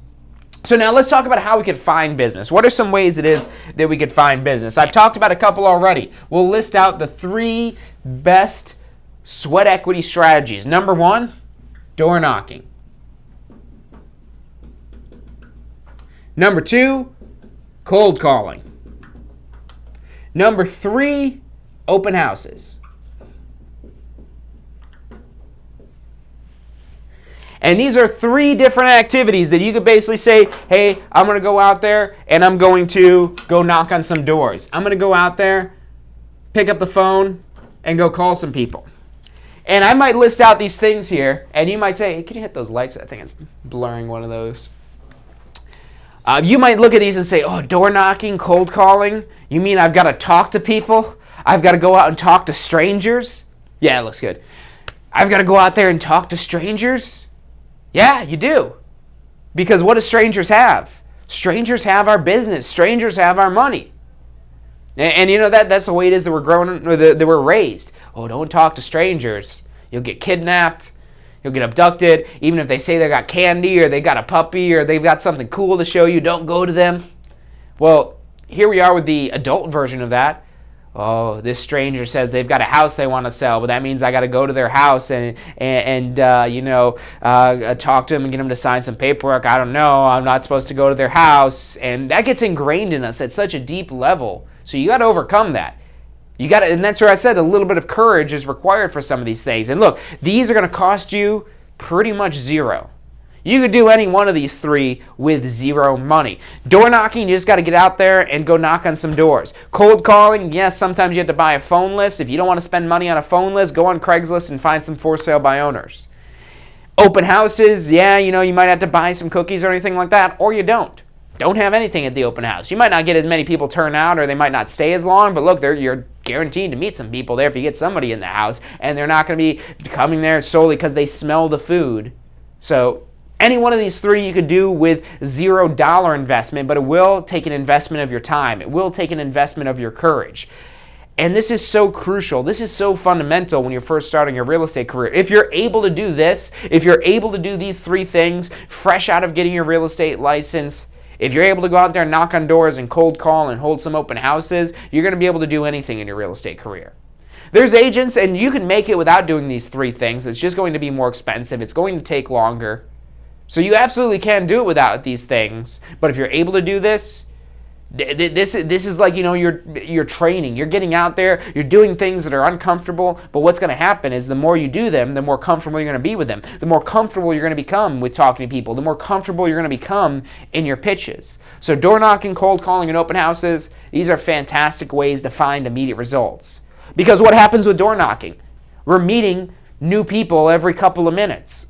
So now let's talk about how we could find business. What are some ways it is that we could find business? I've talked about a couple already. We'll list out the 3 best sweat equity strategies. Number 1, door knocking. Number 2, cold calling. Number 3, open houses. And these are 3 different activities that you could basically say, hey, I'm going to go out there and I'm going to go knock on some doors. I'm going to go out there, pick up the phone, and go call some people. And I might list out these things here, and you might say, hey, can you hit those lights? I think it's blurring one of those. You might look at these and say, oh, door knocking, cold calling? You mean I've got to talk to people? I've got to go out and talk to strangers? Yeah, it looks good. I've got to go out there and talk to strangers? Yeah, you do. Because what do strangers have? Strangers have our business. Strangers have our money. And you know, that's the way it is that we're growing, or that we're raised. Oh, don't talk to strangers. You'll get kidnapped. You'll get abducted. Even if they say they got candy or they got a puppy or they've got something cool to show you, don't go to them. Well, here we are with the adult version of that. Oh, this stranger says they've got a house they want to sell, but that means I got to go to their house and talk to them and get them to sign some paperwork. I don't know. I'm not supposed to go to their house. And that gets ingrained in us at such a deep level. So you got to overcome that. And that's where I said a little bit of courage is required for some of these things. And look, these are going to cost you pretty much zero. You could do any one of these three with zero money. Door knocking, you just got to get out there and go knock on some doors. Cold calling, yes, sometimes you have to buy a phone list. If you don't want to spend money on a phone list, go on Craigslist and find some for sale by owners. Open houses, yeah, you might have to buy some cookies or anything like that, or you don't. Don't have anything at the open house. You might not get as many people turn out, or they might not stay as long, but look, you're guaranteed to meet some people there if you get somebody in the house, and they're not going to be coming there solely because they smell the food. So any one of these three you could do with $0 investment, but it will take an investment of your time. It will take an investment of your courage. And this is so crucial. This is so fundamental when you're first starting your real estate career. If you're able to do this, if you're able to do these three things fresh out of getting your real estate license, if you're able to go out there and knock on doors and cold call and hold some open houses, you're going to be able to do anything in your real estate career. There's agents, and you can make it without doing these three things. It's just going to be more expensive. It's going to take longer. So you absolutely can do it without these things. But if you're able to do this, this is like, you're training. You're getting out there. You're doing things that are uncomfortable. But what's going to happen is the more you do them, the more comfortable you're going to be with them. The more comfortable you're going to become with talking to people. The more comfortable you're going to become in your pitches. So door knocking, cold calling, and open houses, these are fantastic ways to find immediate results. Because what happens with door knocking? We're meeting new people every couple of minutes.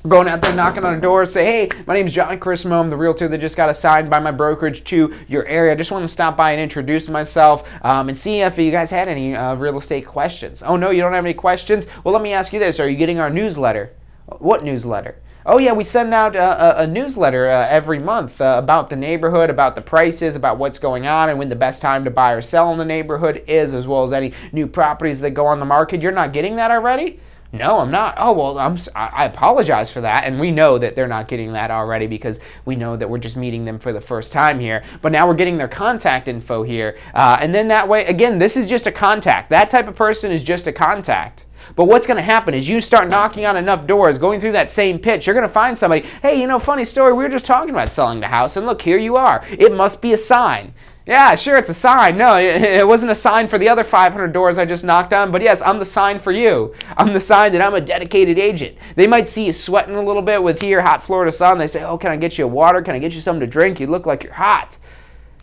Going out there, knocking on a door, say, hey, my name's John Chrismo. I'm the realtor that just got assigned by my brokerage to your area. I just want to stop by and introduce myself and see if you guys had any real estate questions. Oh, no, you don't have any questions? Well, let me ask you this. Are you getting our newsletter? What newsletter? Oh, yeah, we send out a newsletter every month about the neighborhood, about the prices, about what's going on, and when the best time to buy or sell in the neighborhood is, as well as any new properties that go on the market. You're not getting that already? No, I'm not. Oh, well, I apologize for that. And we know that they're not getting that already because we know that we're just meeting them for the first time here. But now we're getting their contact info here. And then that way, again, this is just a contact. That type of person is just a contact. But what's going to happen is you start knocking on enough doors, going through that same pitch, you're going to find somebody, hey, funny story, we were just talking about selling the house, and look, here you are. It must be a sign. Yeah, sure, it's a sign. No, it wasn't a sign for the other 500 doors I just knocked on, but yes, I'm the sign for you. I'm the sign that I'm a dedicated agent. They might see you sweating a little bit with here, hot Florida sun. They say, oh, can I get you a water? Can I get you something to drink? You look like you're hot.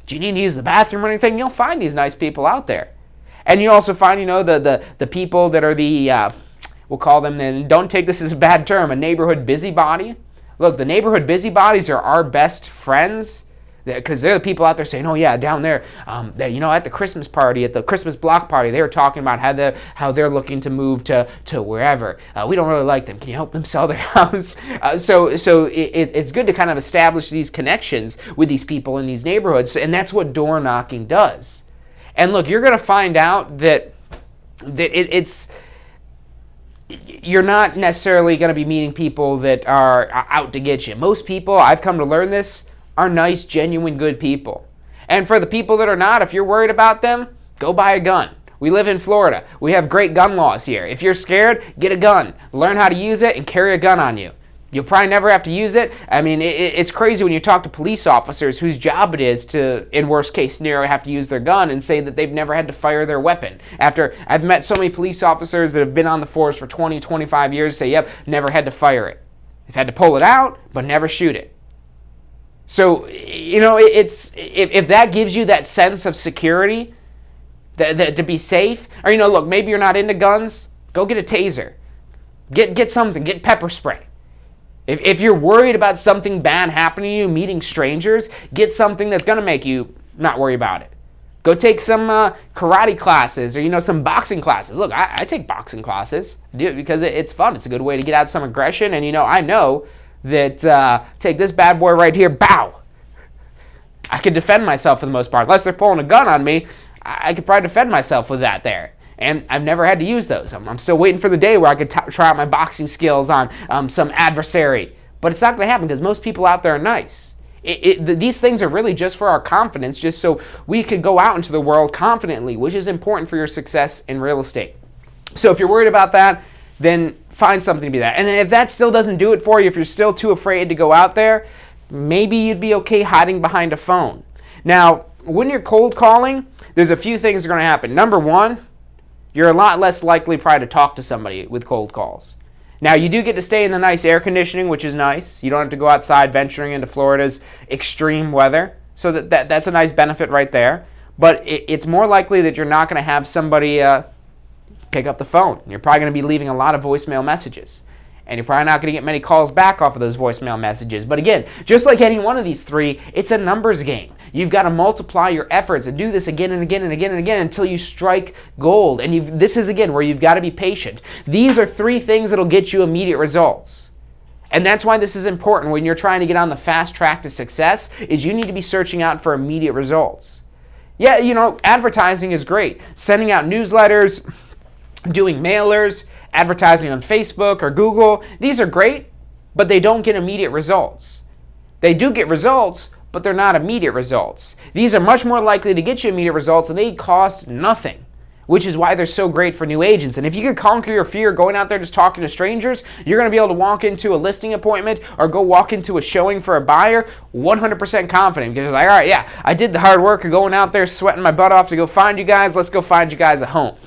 Do you need to use the bathroom or anything? You'll find these nice people out there. And you also find, the people that are the, we'll call them, and don't take this as a bad term, a neighborhood busybody. Look, the neighborhood busybodies are our best friends. Because they're the people out there saying, oh yeah, down there, at the Christmas party, at the Christmas block party, they were talking about how they're looking to move to wherever. We don't really like them. Can you help them sell their house? So it's good to kind of establish these connections with these people in these neighborhoods, and that's what door knocking does. And look, you're going to find out that you're not necessarily going to be meeting people that are out to get you. Most people, I've come to learn this, are nice, genuine, good people. And for the people that are not, if you're worried about them, go buy a gun. We live in Florida. We have great gun laws here. If you're scared, get a gun. Learn how to use it and carry a gun on you. You'll probably never have to use it. I mean, it's crazy when you talk to police officers whose job it is to, in worst case scenario, have to use their gun and say that they've never had to fire their weapon. After I've met so many police officers that have been on the force for 20, 25 years say, yep, never had to fire it. They've had to pull it out, but never shoot it. So, it's if that gives you that sense of security, that to be safe, or, look, maybe you're not into guns, go get a taser. Get something, get pepper spray. If you're worried about something bad happening to you, meeting strangers, get something that's going to make you not worry about it. Go take some karate classes or, some boxing classes. Look, I take boxing classes because it's fun. It's a good way to get out some aggression, and, I know that take this bad boy right here, bow. I could defend myself for the most part. Unless they're pulling a gun on me, I could probably defend myself with that there. And I've never had to use those. I'm still waiting for the day where I could try out my boxing skills on some adversary. But it's not going to happen because most people out there are nice. These things are really just for our confidence, just so we could go out into the world confidently, which is important for your success in real estate. So if you're worried about that, then find something to be that. And if that still doesn't do it for you, if you're still too afraid to go out there, maybe you'd be okay hiding behind a phone. Now, when you're cold calling, there's a few things that are going to happen. Number one, you're a lot less likely probably to talk to somebody with cold calls. Now, you do get to stay in the nice air conditioning, which is nice. You don't have to go outside venturing into Florida's extreme weather. So that's a nice benefit right there. But it's more likely that you're not going to have somebody pick up the phone. You're probably going to be leaving a lot of voicemail messages. And you're probably not going to get many calls back off of those voicemail messages. But again, just like any one of these three, it's a numbers game. You've got to multiply your efforts and do this again and again and again and again until you strike gold. And this is, again, where you've got to be patient. These are three things that'll get you immediate results. And that's why this is important when you're trying to get on the fast track to success, is you need to be searching out for immediate results. Yeah, advertising is great. Sending out newsletters, doing mailers, advertising on Facebook or Google, these are great, but they don't get immediate results. They do get results, but they're not immediate results. These are much more likely to get you immediate results, and they cost nothing, which is why they're so great for new agents. And if you could conquer your fear going out there just talking to strangers, you're going to be able to walk into a listing appointment or go walk into a showing for a buyer 100% confident, because you're like, all right, yeah, I did the hard work of going out there sweating my butt off to go find you guys. Let's go find you guys a home.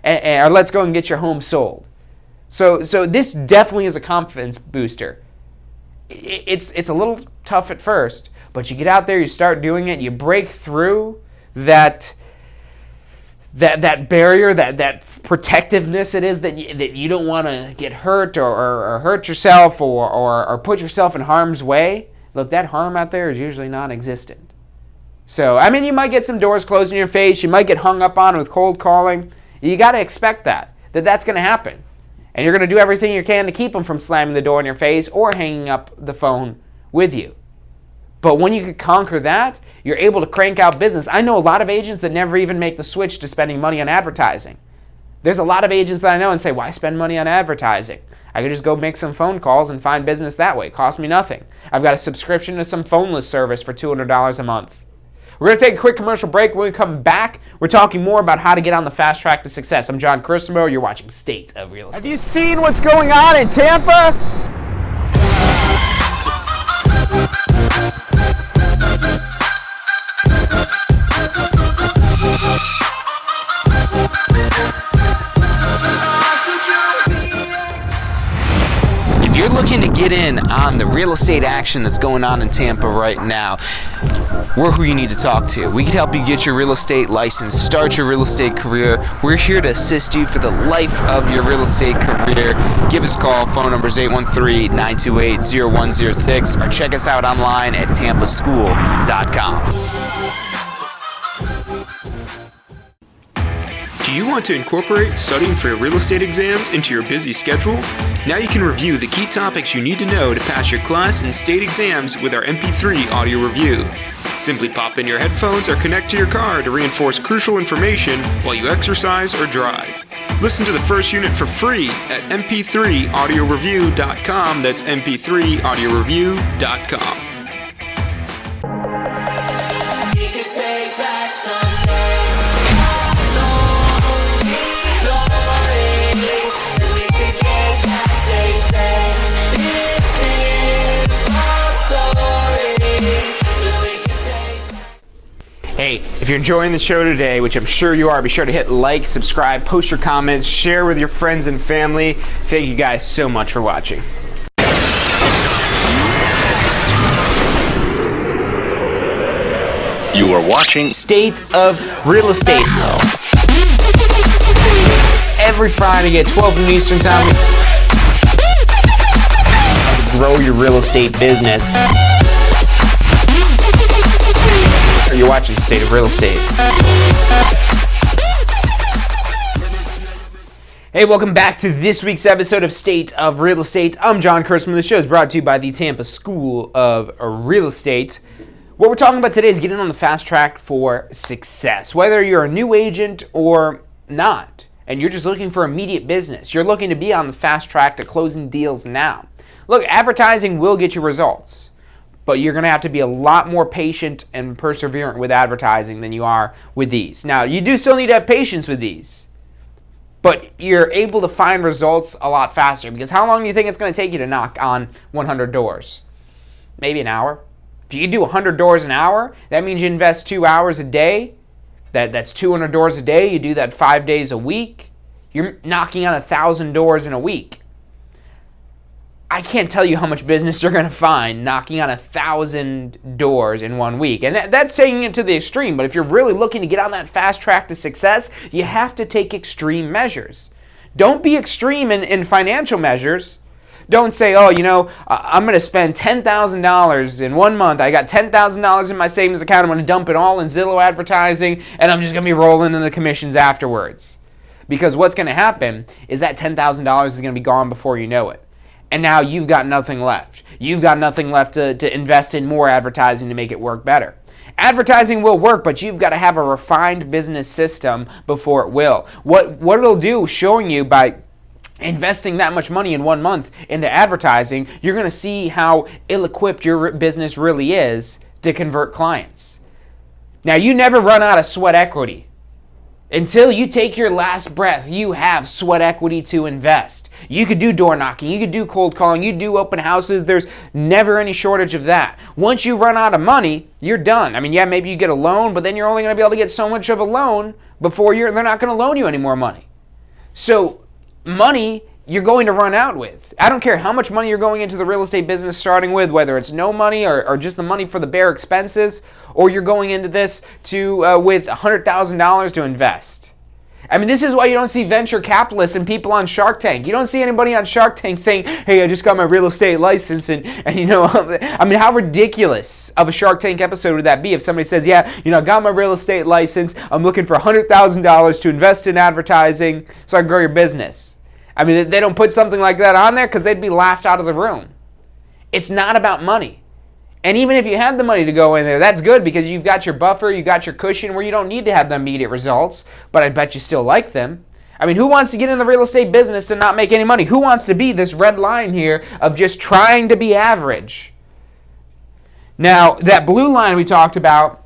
Or let's go and get your home sold. So this definitely is a confidence booster. It's a little tough at first, but you get out there, you start doing it, you break through that barrier, that protectiveness it is that you don't want to get hurt or hurt yourself or put yourself in harm's way. Look, that harm out there is usually non-existent. So, I mean, you might get some doors closed in your face, you might get hung up on with cold calling. You got to expect that's going to happen. And you're going to do everything you can to keep them from slamming the door in your face or hanging up the phone with you. But when you can conquer that, you're able to crank out business. I know a lot of agents that never even make the switch to spending money on advertising. There's a lot of agents that I know and say, why spend money on advertising? I could just go make some phone calls and find business that way. It costs me nothing. I've got a subscription to some phoneless service for $200 a month. We're going to take a quick commercial break. When we come back, we're talking more about how to get on the fast track to success. I'm John Christopher. You're watching State of Real Estate. Have you seen what's going on in Tampa? If you're looking to get in on the real estate action that's going on in Tampa right now, we're who you need to talk to. We can help you get your real estate license, start your real estate career. We're here to assist you for the life of your real estate career. Give us a call. Phone number is 813-928-0106, or check us out online at tampaschool.com. Do you want to incorporate studying for your real estate exams into your busy schedule? Now you can review the key topics you need to know to pass your class and state exams with our MP3 audio review. Simply pop in your headphones or connect to your car to reinforce crucial information while you exercise or drive. Listen to the first unit for free at mp3audioreview.com. That's mp3audioreview.com. Hey, if you're enjoying the show today, which I'm sure you are, be sure to hit like, subscribe, post your comments, share with your friends and family. Thank you guys so much for watching. You are watching State of Real Estate. Every Friday at 12 noon Eastern Time. How to grow your real estate business. You're watching State of Real Estate. Hey, welcome back to this week's episode of State of Real Estate. I'm John Kurtzman. The show is brought to you by the Tampa School of Real Estate. What we're talking about today is getting on the fast track for success. Whether you're a new agent or not, and you're just looking for immediate business, you're looking to be on the fast track to closing deals now. Look, advertising will get you results. But you're going to have to be a lot more patient and perseverant with advertising than you are with these. Now, you do still need to have patience with these, but you're able to find results a lot faster, because how long do you think it's going to take you to knock on 100 doors? Maybe an hour. If you do 100 doors an hour, that means you invest 2 hours a day. That's 200 doors a day. You do that 5 days a week. You're knocking on 1,000 doors in a week. I can't tell you how much business you're going to find knocking on 1,000 doors in 1 week. And that's taking it to the extreme. But if you're really looking to get on that fast track to success, you have to take extreme measures. Don't be extreme in financial measures. Don't say, oh, I'm going to spend $10,000 in 1 month. I got $10,000 in my savings account. I'm going to dump it all in Zillow advertising, and I'm just going to be rolling in the commissions afterwards. Because what's going to happen is that $10,000 is going to be gone before you know it. And now you've got nothing left. You've got nothing left to invest in more advertising to make it work better. Advertising will work, but you've got to have a refined business system before it will. What it'll do, showing you by investing that much money in 1 month into advertising, you're going to see how ill-equipped your business really is to convert clients. Now, you never run out of sweat equity. Until you take your last breath, you have sweat equity to invest. You could do door knocking, you could do cold calling, you do open houses. There's never any shortage of that. Once you run out of money, you're done. I mean, yeah, maybe you get a loan, but then you're only going to be able to get so much of a loan before they're not going to loan you any more money. So money you're going to run out with. I don't care how much money you're going into the real estate business starting with, whether it's no money or just the money for the bare expenses, or you're going into this with $100,000 to invest. I mean, this is why you don't see venture capitalists and people on Shark Tank. You don't see anybody on Shark Tank saying, hey, I just got my real estate license. And I mean, how ridiculous of a Shark Tank episode would that be if somebody says, yeah, I got my real estate license. I'm looking for $100,000 to invest in advertising so I can grow your business. I mean, they don't put something like that on there because they'd be laughed out of the room. It's not about money. And even if you have the money to go in there, that's good because you've got your buffer, you got your cushion where you don't need to have the immediate results, but I bet you still like them. I mean, who wants to get in the real estate business and not make any money? Who wants to be this red line here of just trying to be average? Now, that blue line we talked about,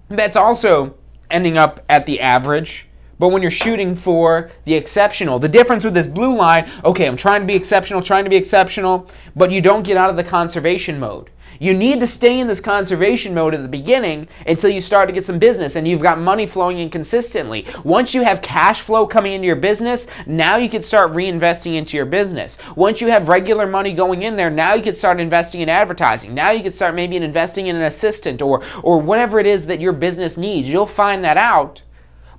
that's also ending up at the average. But when you're shooting for the exceptional, the difference with this blue line, okay, I'm trying to be exceptional, but you don't get out of the conservation mode. You need to stay in this conservation mode at the beginning until you start to get some business and you've got money flowing in consistently. Once you have cash flow coming into your business, now you can start reinvesting into your business. Once you have regular money going in there, now you can start investing in advertising. Now you can start maybe investing in an assistant or whatever it is that your business needs. You'll find that out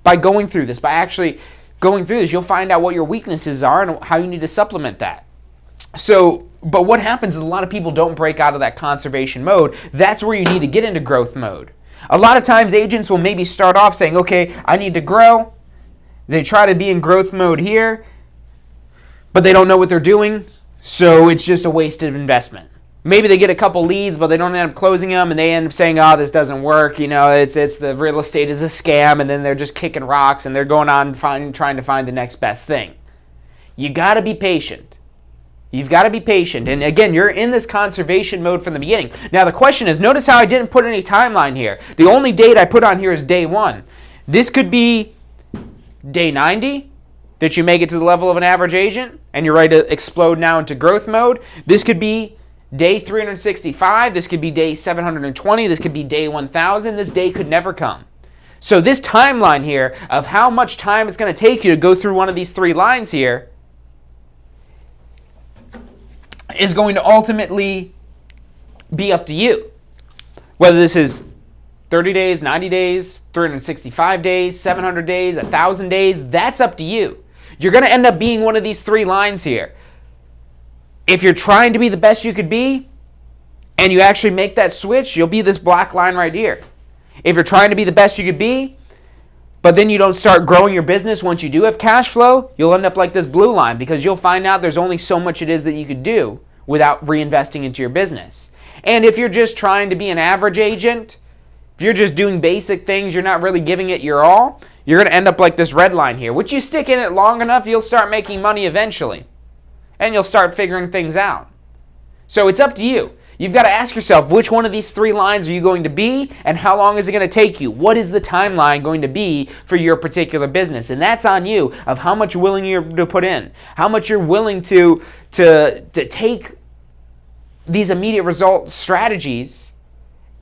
by going through this, by actually going through this. You'll find out what your weaknesses are and how you need to supplement that. But what happens is a lot of people don't break out of that conservation mode. That's where you need to get into growth mode. A lot of times agents will maybe start off saying, okay, I need to grow. They try to be in growth mode here, but they don't know what they're doing, so it's just a wasted investment. Maybe they get a couple leads, but they don't end up closing them, and they end up saying, oh, this doesn't work. It's the real estate is a scam, and then they're just kicking rocks, and they're going on trying to find the next best thing. You got to be patient. You've got to be patient. And again, you're in this conservation mode from the beginning. Now, the question is, notice how I didn't put any timeline here. The only date I put on here is day 1. This could be day 90, that you make it to the level of an average agent, and you're ready to explode now into growth mode. This could be day 365. This could be day 720. This could be day 1000. This day could never come. So this timeline here of how much time it's going to take you to go through one of these 3 lines here is going to ultimately be up to you. Whether this is 30 days, 90 days, 365 days, 700 days, 1,000 days, that's up to you. You're going to end up being one of these 3 lines here. If you're trying to be the best you could be, and you actually make that switch, you'll be this black line right here. If you're trying to be the best you could be, but then you don't start growing your business once you do have cash flow, you'll end up like this blue line because you'll find out there's only so much it is that you could do without reinvesting into your business. And if you're just trying to be an average agent, if you're just doing basic things, you're not really giving it your all, you're going to end up like this red line here. Which you stick in it long enough, you'll start making money eventually. And you'll start figuring things out. So it's up to you. You've got to ask yourself, which one of these 3 lines are you going to be, and how long is it going to take you? What is the timeline going to be for your particular business? And that's on you of how much willing you're to put in, how much you're willing to take these immediate result strategies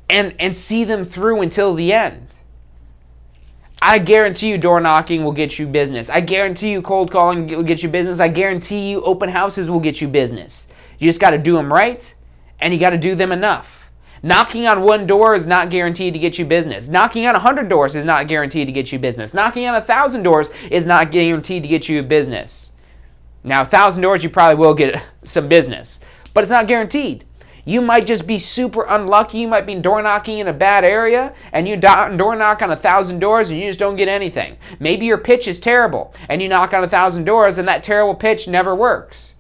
and see them through until the end. I guarantee you door knocking will get you business. I guarantee you cold calling will get you business. I guarantee you open houses will get you business. You just got to do them right, and you got to do them enough. Knocking on one door is not guaranteed to get you business. Knocking on 100 doors is not guaranteed to get you business. Knocking on 1,000 doors is not guaranteed to get you business. Now, 1,000 doors, you probably will get some business, but it's not guaranteed. You might just be super unlucky. You might be door knocking in a bad area, and you door knock on 1,000 doors, and you just don't get anything. Maybe your pitch is terrible, and you knock on 1,000 doors, and that terrible pitch never works.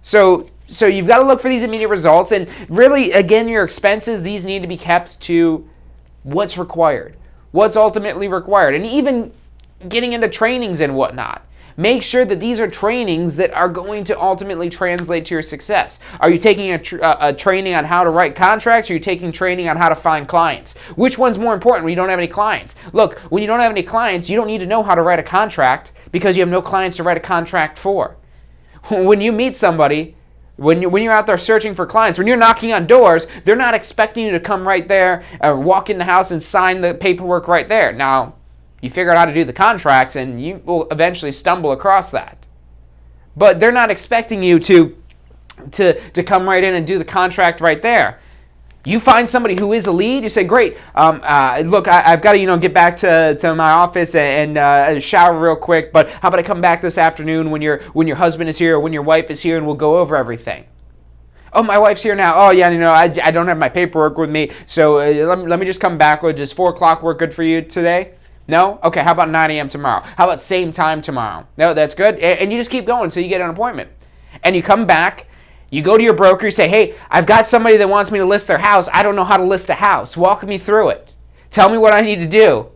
So you've got to look for these immediate results, and really, again, your expenses, these need to be kept to what's required, what's ultimately required, and even getting into trainings and whatnot. Make sure that these are trainings that are going to ultimately translate to your success. Are you taking a training on how to write contracts, or are you taking training on how to find clients? Which one's more important when you don't have any clients? Look, when you don't have any clients, you don't need to know how to write a contract because you have no clients to write a contract for. When you meet somebody, when you're out there searching for clients, when you're knocking on doors, they're not expecting you to come right there or walk in the house and sign the paperwork right there. Now, you figure out how to do the contracts, and you will eventually stumble across that. But they're not expecting you to come right in and do the contract right there. You find somebody who is a lead, you say, great, look, I've got to get back to my office and shower real quick, but how about I come back this afternoon when your husband is here or when your wife is here, and we'll go over everything. Oh, my wife's here now. Oh, yeah, I don't have my paperwork with me, so let me just come back. Does 4 o'clock work good for you today? No? Okay, how about 9 a.m. tomorrow? How about same time tomorrow? No, that's good. And you just keep going until you get an appointment. And you come back, you go to your broker, you say, hey, I've got somebody that wants me to list their house. I don't know how to list a house. Walk me through it. Tell me what I need to do.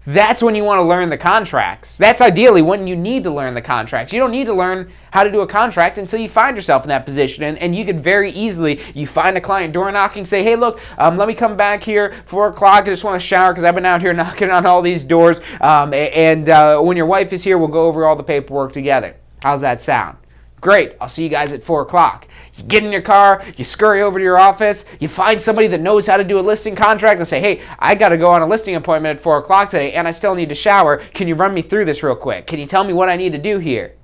That's when you want to learn the contracts. That's ideally when you need to learn the contracts. You don't need to learn how to do a contract until you find yourself in that position. And you could very easily, you find a client door knocking, say, hey, look, let me come back here 4 o'clock. I just want to shower because I've been out here knocking on all these doors. And when your wife is here, we'll go over all the paperwork together. How's that sound? Great, I'll see you guys at 4 o'clock. You get in your car, you scurry over to your office, you find somebody that knows how to do a listing contract and say, hey, I got to go on a listing appointment at 4 o'clock today and I still need to shower. Can you run me through this real quick? Can you tell me what I need to do here?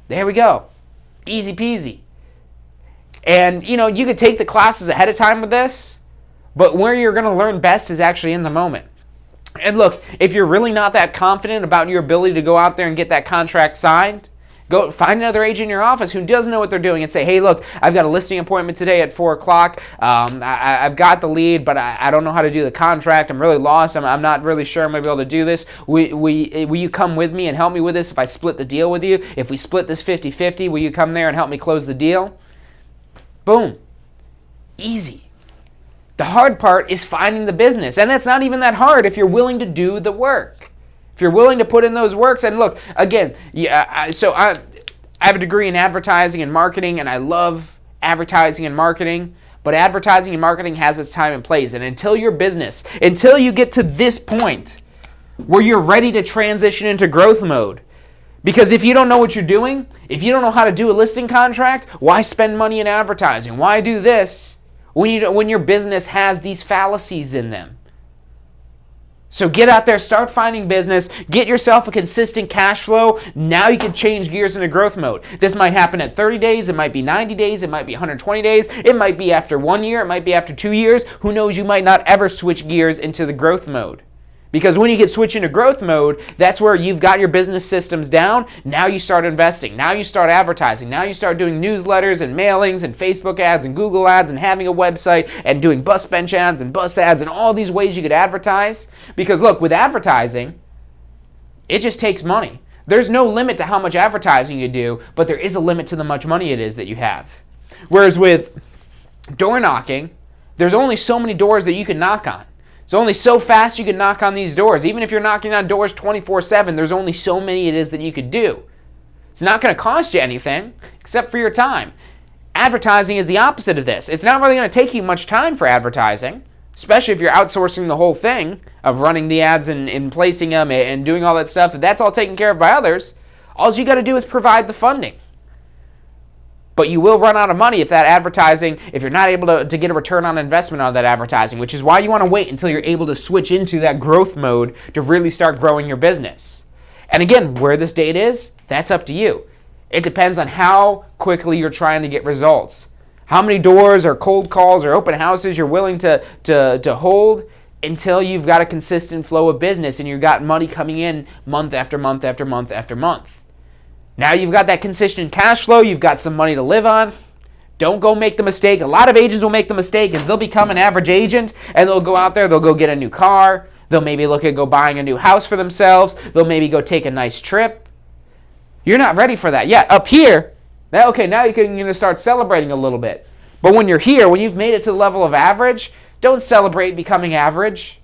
There we go. Easy peasy. And, you could take the classes ahead of time with this, but where you're going to learn best is actually in the moment. And look, if you're really not that confident about your ability to go out there and get that contract signed, go find another agent in your office who does know what they're doing and say, hey, look, I've got a listing appointment today at 4 o'clock. I've got the lead, but I don't know how to do the contract. I'm really lost. I'm not really sure I'm going to be able to do this. Will you come with me and help me with this if I split the deal with you? If we split this 50-50, will you come there and help me close the deal? Boom. Easy. The hard part is finding the business, and that's not even that hard if you're willing to do the work. If you're willing to put in those works, and look, again, I have a degree in advertising and marketing, and I love advertising and marketing, but advertising and marketing has its time and place, and until you get to this point where you're ready to transition into growth mode, because if you don't know what you're doing, if you don't know how to do a listing contract, why spend money in advertising? Why do this when your business has these fallacies in them? So get out there, start finding business, get yourself a consistent cash flow. Now you can change gears into growth mode. This might happen at 30 days, it might be 90 days, it might be 120 days, it might be after 1 year, it might be after 2 years. Who knows, you might not ever switch gears into the growth mode. Because when you get switched into growth mode, that's where you've got your business systems down. Now you start investing. Now you start advertising. Now you start doing newsletters and mailings and Facebook ads and Google ads and having a website and doing bus bench ads and bus ads and all these ways you could advertise. Because look, with advertising, it just takes money. There's no limit to how much advertising you do, but there is a limit to the much money it is that you have. Whereas with door knocking, there's only so many doors that you can knock on. It's only so fast you can knock on these doors. Even if you're knocking on doors 24/7, there's only so many it is that you could do. It's not going to cost you anything except for your time. Advertising is the opposite of this. It's not really going to take you much time for advertising, especially if you're outsourcing the whole thing of running the ads and placing them and doing all that stuff. If that's all taken care of by others, all you got to do is provide the funding. But you will run out of money if you're not able to get a return on investment on that advertising, which is why you want to wait until you're able to switch into that growth mode to really start growing your business. And again, where this date is, that's up to you. It depends on how quickly you're trying to get results. How many doors or cold calls or open houses you're willing to hold until you've got a consistent flow of business and you've got money coming in month after month after month after month. Now you've got that consistent cash flow, you've got some money to live on. Don't go make the mistake. A lot of agents will make the mistake is they'll become an average agent and they'll go out there, they'll go get a new car, they'll maybe look at go buying a new house for themselves, they'll maybe go take a nice trip. You're not ready for that. Yeah, up here, now you're going to start celebrating a little bit. But when you're here, when you've made it to the level of average, don't celebrate becoming average.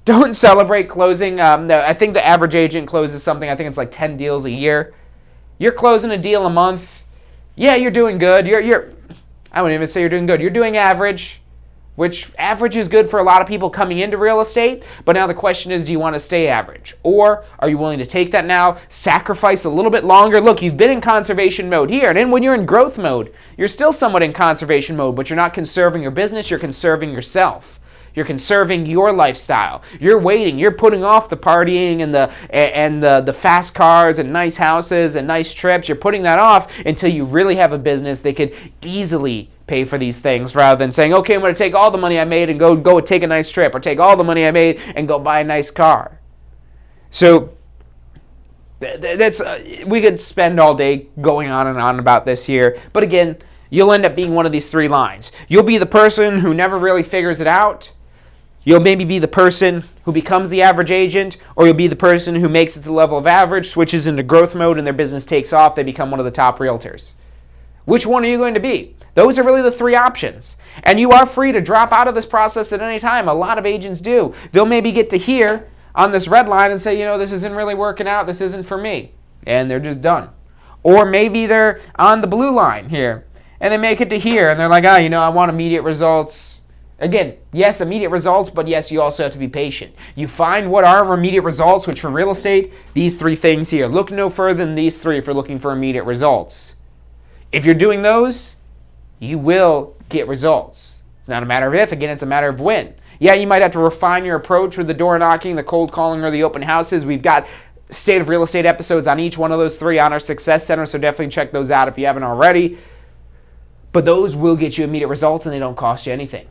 Don't celebrate closing. I think the average agent closes something, I think it's like 10 deals a year. You're closing a deal a month. Yeah, you're doing good. I wouldn't even say you're doing good. You're doing average, which average is good for a lot of people coming into real estate. But now the question is, do you want to stay average? Or are you willing to take that now, sacrifice a little bit longer? Look, you've been in conservation mode here. And then when you're in growth mode, you're still somewhat in conservation mode, but you're not conserving your business. You're conserving yourself. You're conserving your lifestyle. You're waiting. You're putting off the partying and the fast cars and nice houses and nice trips. You're putting that off until you really have a business that could easily pay for these things, rather than saying, okay, I'm going to take all the money I made and go take a nice trip, or take all the money I made and go buy a nice car. So that's we could spend all day going on and on about this here. But again, you'll end up being one of these three lines. You'll be the person who never really figures it out. You'll maybe be the person who becomes the average agent, or you'll be the person who makes it to the level of average, switches into growth mode, and their business takes off. They become one of the top realtors. Which one are you going to be? Those are really the three options. And you are free to drop out of this process at any time. A lot of agents do. They'll maybe get to here on this red line and say, this isn't really working out. This isn't for me. And they're just done. Or maybe they're on the blue line here and they make it to here and they're like, I want immediate results. Again, yes, immediate results, but yes, you also have to be patient. You find what are immediate results, which for real estate, these three things here. Look no further than these three if you're looking for immediate results. If you're doing those, you will get results. It's not a matter of if, again, it's a matter of when. Yeah, you might have to refine your approach with the door knocking, the cold calling, or the open houses. We've got state of real estate episodes on each one of those three on our Success Center, so definitely check those out if you haven't already. But those will get you immediate results and they don't cost you anything.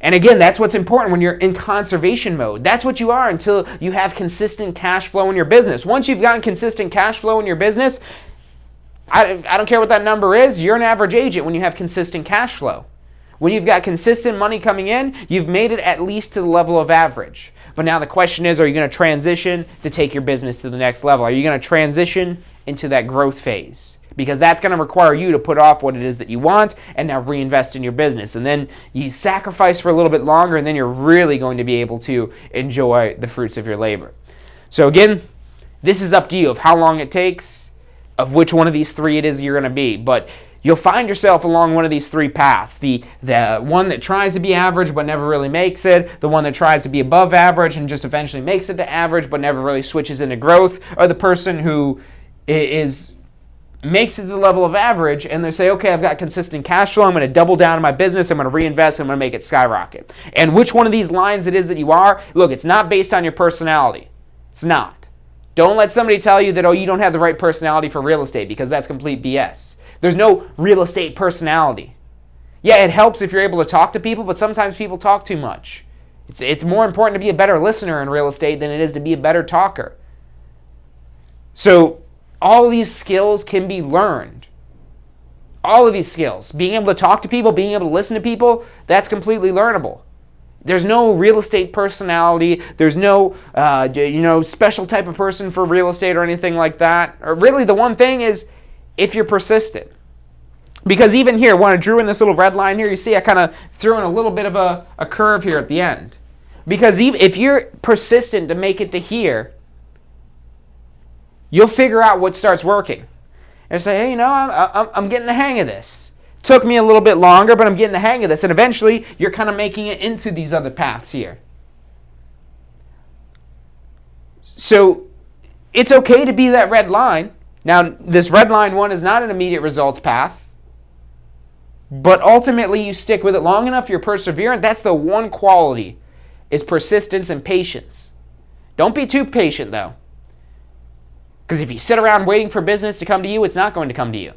And again, that's what's important when you're in conservation mode. That's what you are until you have consistent cash flow in your business. Once you've gotten consistent cash flow in your business, I don't care what that number is, you're an average agent when you have consistent cash flow. When you've got consistent money coming in, you've made it at least to the level of average. But now the question is, are you going to transition to take your business to the next level? Are you going to transition into that growth phase? Because that's going to require you to put off what it is that you want and now reinvest in your business. And then you sacrifice for a little bit longer, and then you're really going to be able to enjoy the fruits of your labor. So again, this is up to you of how long it takes, of which one of these three it is you're going to be. But you'll find yourself along one of these three paths. The one that tries to be average but never really makes it, the one that tries to be above average and just eventually makes it to average but never really switches into growth, or the person who makes it to the level of average and they say, okay, I've got consistent cash flow, I'm going to double down on my business, I'm going to reinvest, I'm going to make it skyrocket. And which one of these lines it is that you are, look, it's not based on your personality. It's not. Don't let somebody tell you that, you don't have the right personality for real estate, because that's complete BS. There's no real estate personality. Yeah, it helps if you're able to talk to people, but sometimes people talk too much. It's more important to be a better listener in real estate than it is to be a better talker. So all of these skills can be learned. All of these skills, being able to talk to people, being able to listen to people, that's completely learnable. There's no real estate personality. There's no, special type of person for real estate or anything like that. Or really, the one thing is if you're persistent. Because even here, when I drew in this little red line here, you see I kind of threw in a little bit of a curve here at the end. Because even if you're persistent to make it to here, you'll figure out what starts working. And say, hey, I'm getting the hang of this. Took me a little bit longer, but I'm getting the hang of this. And eventually, you're kind of making it into these other paths here. So it's okay to be that red line. Now, this red line one is not an immediate results path. But ultimately, you stick with it long enough, you're perseverant. That's the one quality, is persistence and patience. Don't be too patient, though. Because if you sit around waiting for business to come to you, it's not going to come to you.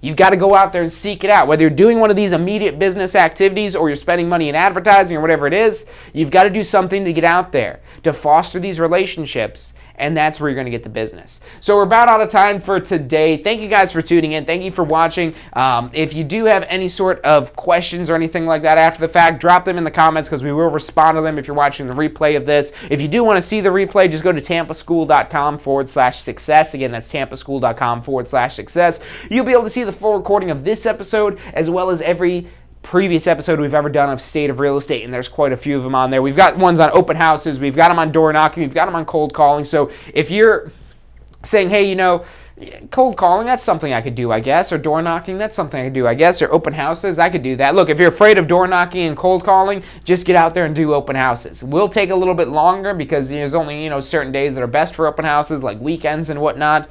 You've got to go out there and seek it out. Whether you're doing one of these immediate business activities or you're spending money in advertising or whatever it is, you've got to do something to get out there, to foster these relationships, and that's where you're going to get the business. So we're about out of time for today. Thank you guys for tuning in. Thank you for watching. If you do have any sort of questions or anything like that after the fact, drop them in the comments because we will respond to them if you're watching the replay of this. If you do want to see the replay, just go to tampaschool.com/success. Again, that's tampaschool.com/success. You'll be able to see the full recording of this episode as well as every previous episode we've ever done of State of Real Estate, and there's quite a few of them on there. We've got ones on open houses, we've got them on door knocking, we've got them on cold calling. So if you're saying, hey, you know, cold calling, that's something I could do, I guess, or door knocking, that's something I could do, I guess, or open houses, I could do that. Look, if you're afraid of door knocking and cold calling, just get out there and do open houses. We'll take a little bit longer because there's only, certain days that are best for open houses, like weekends and whatnot.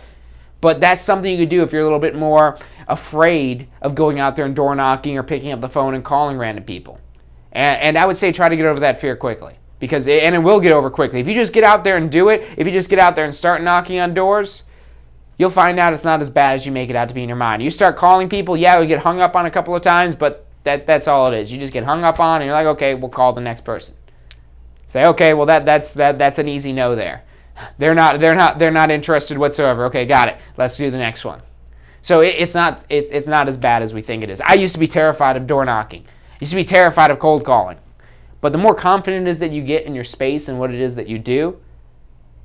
But that's something you could do if you're a little bit more afraid of going out there and door knocking or picking up the phone and calling random people. And I would say try to get over that fear quickly, because it will get over quickly. If you just get out there and do it, if you just get out there and start knocking on doors, you'll find out it's not as bad as you make it out to be in your mind. You start calling people, yeah, we get hung up on a couple of times, but that's all it is. You just get hung up on and you're like, okay, we'll call the next person. Say, okay, well that's an easy no there. They're not interested whatsoever. Okay, got it. Let's do the next one. So it's not as bad as we think it is. I used to be terrified of door knocking. I used to be terrified of cold calling. But the more confident it is that you get in your space and what it is that you do,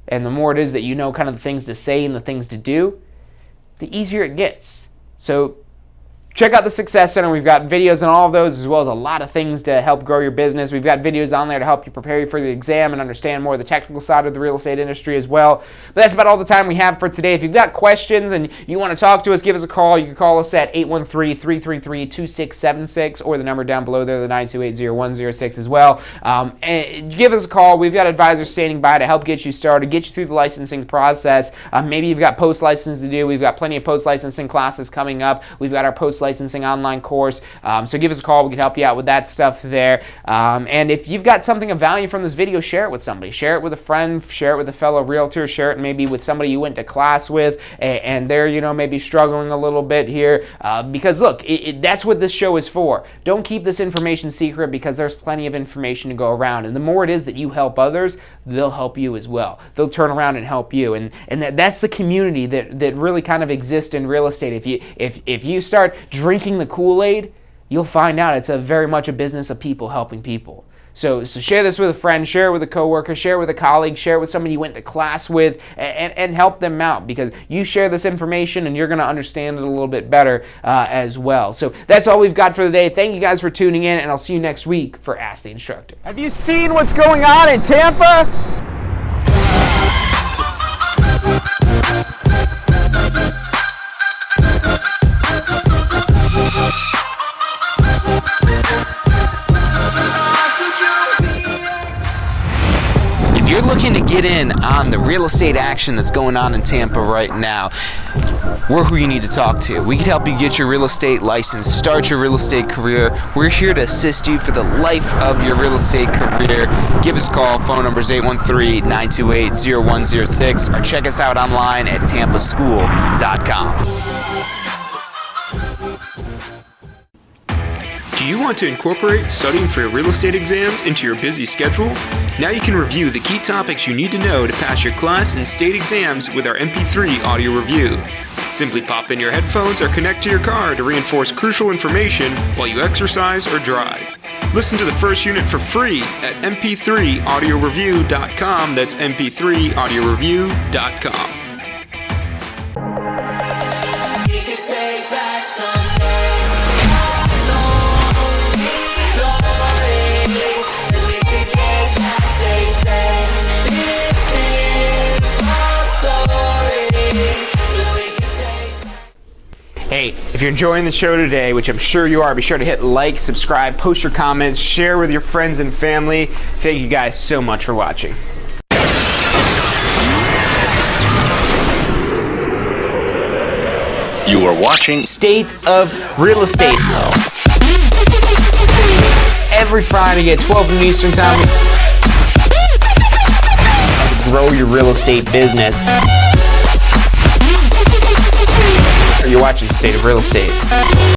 and the more it is that you know kind of the things to say and the things to do, the easier it gets. So check out the Success Center. We've got videos on all of those, as well as a lot of things to help grow your business. We've got videos on there to help you prepare you for the exam and understand more of the technical side of the real estate industry as well. But that's about all the time we have for today. If you've got questions and you want to talk to us, give us a call. You can call us at 813-333-2676 or the number down below there, the 928-0106 as well. And give us a call. We've got advisors standing by to help get you started, get you through the licensing process. Maybe you've got post-license to do. We've got plenty of post-licensing classes coming up. We've got our post-licensing online course. So give us a call. We can help you out with that stuff there. And if you've got something of value from this video, share it with somebody. Share it with a friend. Share it with a fellow realtor. Share it maybe with somebody you went to class with and they're, maybe struggling a little bit here. Because look, that's what this show is for. Don't keep this information secret because there's plenty of information to go around. And the more it is that you help others, they'll help you as well. They'll turn around and help you. And that's the community that really kind of exists in real estate. If you start drinking the Kool-Aid, you'll find out it's very much a business of people helping people. So share this with a friend, share it with a coworker, share it with a colleague, share it with somebody you went to class with, and help them out, because you share this information and you're going to understand it a little bit better as well. So that's all we've got for today. Thank you guys for tuning in, and I'll see you next week for Ask the Instructor. Have you seen what's going on in Tampa? If you're looking to get in on the real estate action that's going on in Tampa right now, we're who you need to talk to. We can help you get your real estate license, start your real estate career. We're here to assist you for the life of your real estate career. Give us a call. Phone number is 813-928-0106, or check us out online at tampaschool.com. Do you want to incorporate studying for your real estate exams into your busy schedule? Now you can review the key topics you need to know to pass your class and state exams with our MP3 audio review. Simply pop in your headphones or connect to your car to reinforce crucial information while you exercise or drive. Listen to the first unit for free at mp3audioreview.com. That's mp3audioreview.com. Hey, if you're enjoying the show today, which I'm sure you are, be sure to hit like, subscribe, post your comments, share with your friends and family. Thank you guys so much for watching. You are watching State of Real Estate. Every Friday at 12 noon Eastern Time. Grow your real estate business. You're watching State of Real Estate.